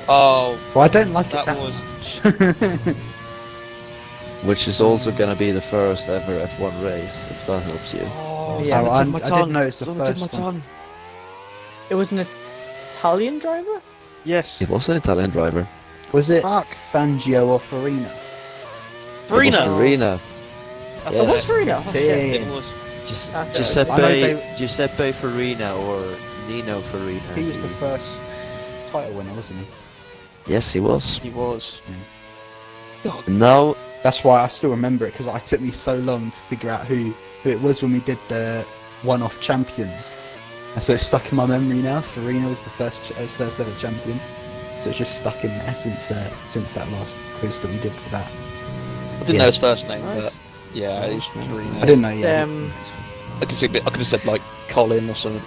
oh, well, I don't like that it that was. much. Which is also gonna be the first ever F1 race, if that helps you. Oh, Yeah. Oh, I didn't know it's the It's on the tip of first my one. tongue. It was an Italian driver? Yes. It was an Italian driver. Was it Fuck. Fangio or Farina? It was Farina. Farina. I It was thought Farina. Yeah, yeah, yeah. it was. Okay. Giuseppe Farina or Nino Farina. He as was the he- first title winner, wasn't he? Yes, he was. He was. Now, That's why I still remember it, because it took me so long to figure out who it was when we did the one-off champions. And so it's stuck in my memory now. Farina was the first ever champion. So it's just stuck in there since that last quiz that we did for that. I didn't know his first name, Nice. but yeah, it was Farina. I didn't know It's, yet. I could have said like Colin or something.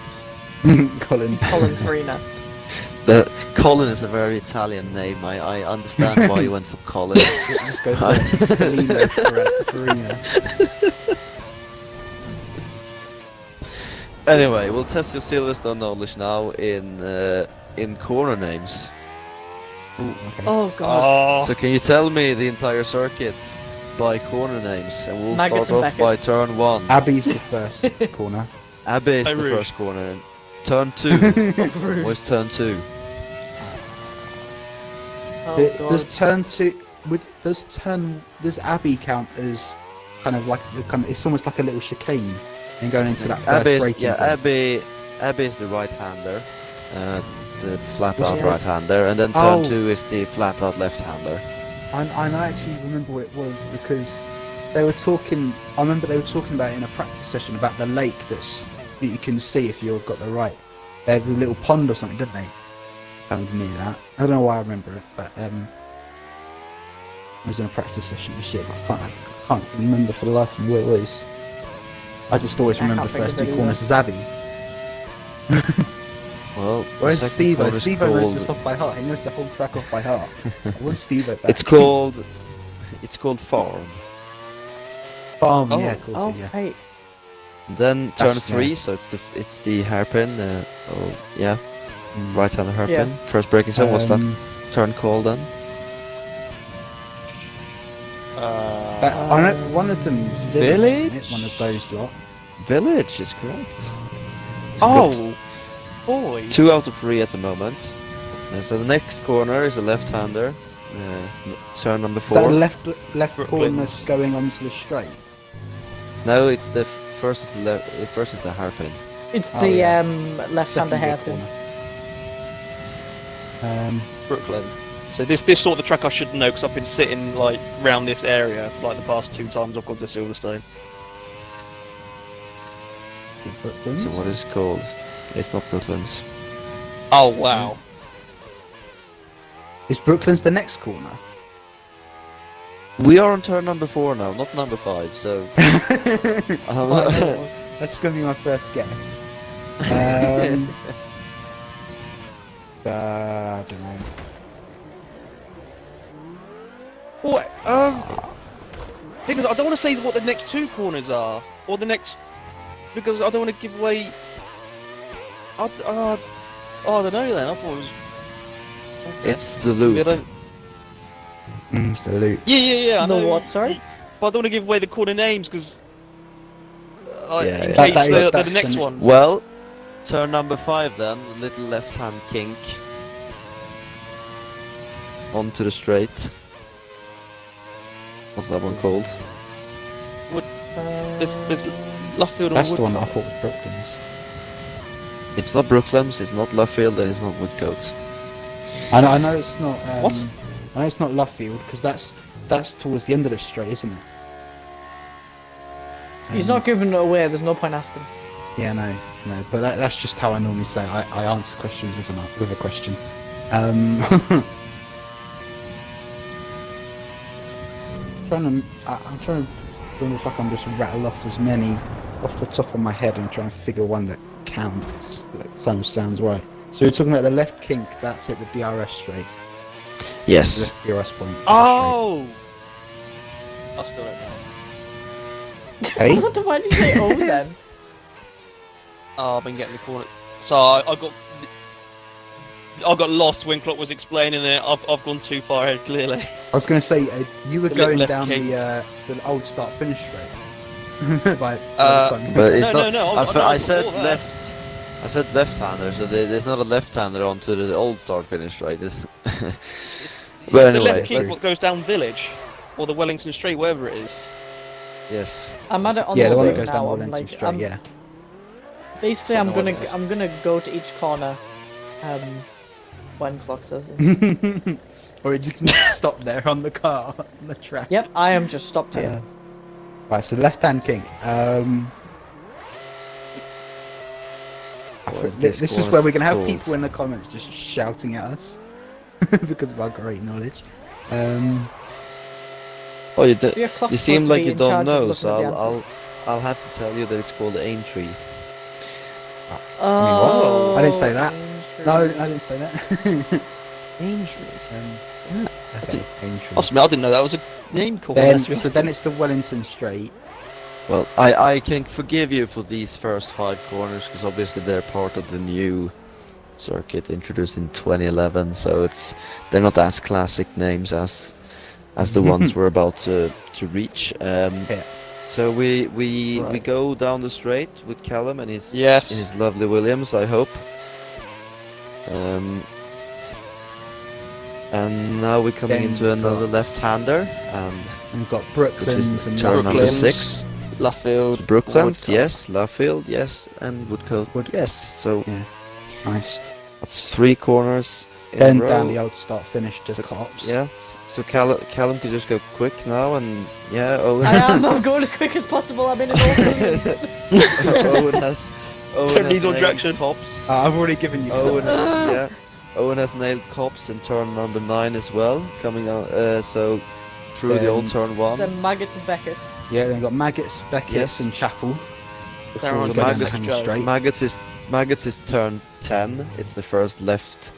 Colin. Colin Farina. Colin is a very Italian name. I understand why you went for Colin. Just go for Colino Farina. Anyway, we'll test your Silverstone knowledge now in corner names. Ooh, okay. Oh god. Oh, So can you tell me the entire circuit by corner names? And we'll Maggots start and off by Beckett's. turn 1. Abbey's the first corner. Abbey is Eau the Rouge. first corner. Turn 2. Rude. Where's turn 2? Oh, Does God. turn two? Does Abbey count as kind of like it's almost like a little chicane and going into that first Abbey is, braking yeah, point. Abbey is the right-hander, the flat-out Yeah. right-hander, and then turn Oh. 2 is the flat-out left-hander. I actually remember what it was because they were talking. I remember they were talking about it in a practice session about the lake that you can see if you've got the right. They had the little pond or something, didn't they? Kind of knew that. I don't know why I remember it, but I was in a practice session this year, but I can't remember for the life of me what it was. I just always I remember the can't first think two of it corners as Abbey. Well, Whereas the second Steve-O? corner is Steve-O knows called- this off by heart. He knows the whole track off by heart. What's Steve-O back? It's called Farm. Farm, Oh. yeah, of course, Oh, yeah. hey. Then turn That's- 3, yeah. so it's the hairpin. Yeah, Mm. right-hander hairpin. First braking zone. What's that turn called then? I know one of them is Village. Isn't it? One of those lot. Village is correct. oh, boy. 2 out of 3 at the moment. So the next corner is a left-hander. Turn number Is 4. that left corner Brooklands. going onto the straight? No, it's the first is the first is the hairpin. It's Oh, the yeah. left-hander Second gear hairpin. corner. Brooklyn. So this sort of the track I should know because I've been sitting like round this area for like the past 2 times I've gone to Silverstone. Brooklands. So what is it called? It's not Brooklands. Oh wow. Is Brooklands the next corner? We are on turn number 4 now, not number 5. So That's going to be my first guess. I don't know. What? Because I don't want to say what the next 2 corners are, or the next, because I don't want to give away. I don't know then. I thought it was. it's the loop. Yeah, It's the loop. yeah. I The know. what, sorry? But I don't want to give away the corner names because. Yeah, in yeah. case That's the the next ne- one. Well, turn number 5 then, little left-hand kink. Onto the straight. What's that one called? There's Luffield That's and the one Wood. that I thought was Brooklands. It's not Brooklands, it's not Luffield, and it's not Woodcote. I know it's not. What? I know it's not Luffield because that's towards the end of the straight, isn't it? He's Um, not giving it away, there's no point asking. Yeah, no, but that's just how I normally say. I answer questions with a question. I'm trying to almost like I'm just rattle off as many off the top of my head and trying to figure one that counts. That sounds right. So we're talking about the left kink. That's at the DRS straight. Yes. The DRS point. Oh. I still don't know. Hey? Why did you say oh then? Oh, I've been getting the corner. So I got lost when Clock was explaining it. I've gone too far ahead, clearly. I was going to say you were The going left down kink. the old start finish straight. by But it's No, not. no, I I said before that. left. I said left-hander, so there's not a left-hander onto the old start finish, right? But The anyway, left kink let's- what goes down Village, or the Wellington Straight, wherever it is. yes. I'm at it on yeah, the one that screen goes down now. I'm Wellington like, straight. Yeah. Basically, Got I'm no gonna idea. I'm gonna go to each corner, when Clock says it. Or you can just stop there on the car on the track. Yep, I am just stopped here. Right, so left hand kink. What is This this is corner where we're gonna have called? people in the comments just shouting at us because of our great knowledge. Oh, you, Your clock's you seem supposed to like be you in don't charge of know, looking so at the I'll answers. I'll have to tell you that it's called Aintree. Oh, I didn't say that. Aintree. No, I didn't say that. Aintree. Okay, Aintree. I didn't know that was a name called. Then, that's so then it's the Wellington straight. Well, I can forgive you for these first 5 corners because obviously they're part of the new circuit introduced in 2011, so they're not as classic names as the ones we're about to reach. Yeah. So we Right. go down the straight with Callum and Yes. in his lovely Williams, I hope. And now we're coming Then into we've another got- left-hander, and We've got which is Brooklands and turn number Brooklands. 6. Luffield. Brooklands, Woodcote. yes. Luffield, yes. And Woodcote, Woodcote. yes. So Yeah. Nice. that's 3 corners in Then a row. down the old start finish to So, Cops. yeah. So Callum could just go quick now, and yeah, Owen I has, am. I'm going as quick as possible. I'm in an awful. Owen has Turn these on nailed traction. Cops. I've already given you. Owen, yeah. Owen has nailed Cops in turn number 9 as well, coming out. So through the old turn 1. Then Maggots and Beckett. Yeah, then we've got Maggots, Beckett's, Yes. and Chapel. They're Before on we go down Maggots the hang go. straight. Maggots is turn 10. It's the first left,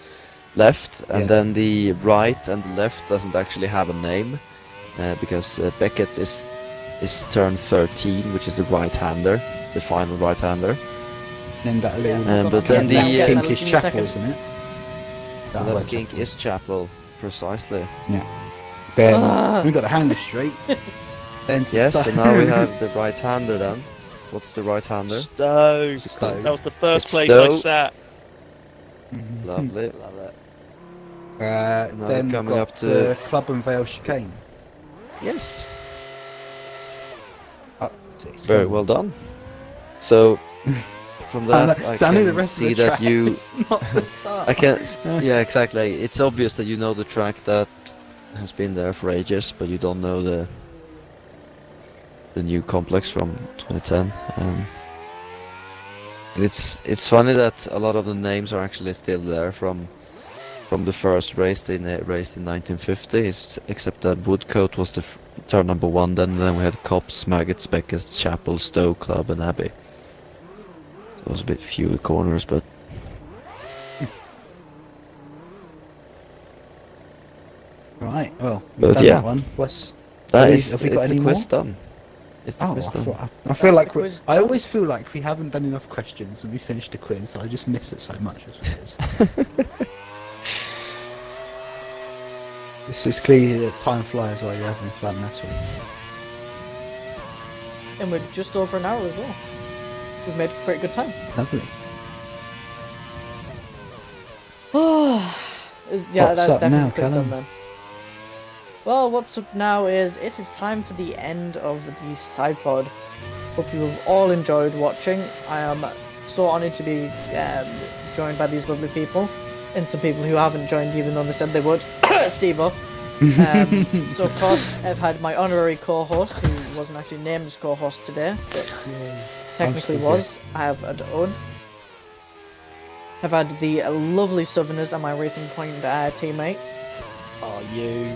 and Yeah. then the right and the left doesn't actually have a name, because Beckett's is turn 13, which is the right-hander, the final right-hander. And then that little but then the, pinkish in a Chapel, second. isn't it? And That that red kink Chapel. is Chapel, precisely. Then Ah. we've got the hanger straight. Then to Yes, start- so now we have the right-hander then. What's the right-hander? Stowe. Stowe. That was the first It's place Stowe. I sat. Lovely. Love it. Now then coming we've up got to- the Club and Vale chicane. Yes. It's Very gone. well done. So, from that, So I knew the can rest of see the that track. you... It's not the start. I can yeah, exactly. It's obvious that you know the track that has been there for ages, but you don't know the new complex from 2010. It's funny that a lot of the names are actually still there from the first race in 1950, except that Woodcote was the turn number 1. Then we had Cops, Maggots, Beckett's, Chapel, Stowe Club, and Abbey. So it was a bit fewer corners, but Right, well, we've But done yeah. that one. What's... that Have is we got it's any the quiz more? done. It's the Oh, quiz done. I feel like The quiz- I always feel like we haven't done enough questions when we finish the quiz. I just miss it so much as it is. This is clearly that time flies while you're having fun, that's what it And we're just over an hour as well. We've made pretty good time. is. Lovely. Yeah, What's that's up definitely now, quiz done Callum? then. Well, what's up now is it is time for the end of the SidePod. Hope you have all enjoyed watching. I am so honoured to be joined by these lovely people, and some people who haven't joined even though they said they would. Steve-O. So of course I've had my honorary co-host, who wasn't actually named as co-host today, but technically still was. I have had Owen. I've had the lovely Southerners and my Racing Point teammate. Oh, you.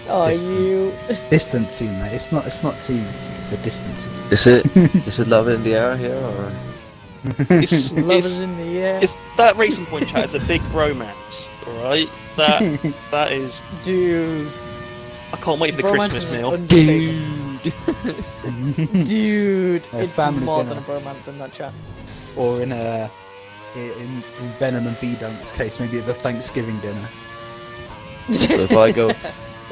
Oh, distant. you. Distant team, mate. It's not teammates, it's a distant team. Is it love in the air here, or It's, Love it's, is in the air. it's that Racing Point chat is a big bromance, alright? That is. Dude. I can't wait for the Bromance Christmas is an meal. understatement. Dude, A it's family more dinner. than a bromance in that chat. Or in Venom and B-Dunk's case, maybe at the Thanksgiving dinner. so if I go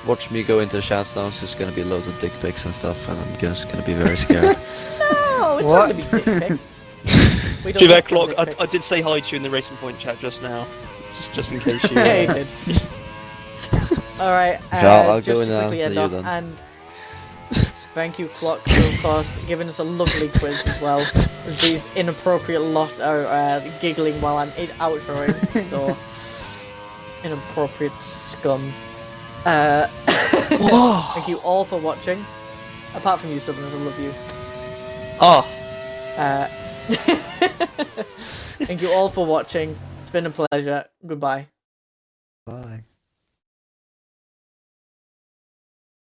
watch me go into the chats now, it's just gonna be loads of dick pics and stuff, and I'm just gonna be very scared. No, it's What? not going to be dick pics. We don't 2 want o'clock. some dick I pics. did say hi to you in the Racing Point chat just now. Just in case you. Yeah, you did. Alright, I'll just go to in quickly after end you off, then. and thank you, Clock, for of course giving us a lovely quiz as well. As these inappropriate lot are giggling while I'm outroing, so inappropriate scum. Thank you all for watching. Apart from you, Southerners, I love you. Oh. Thank you all for watching. It's been a pleasure. Goodbye. Bye.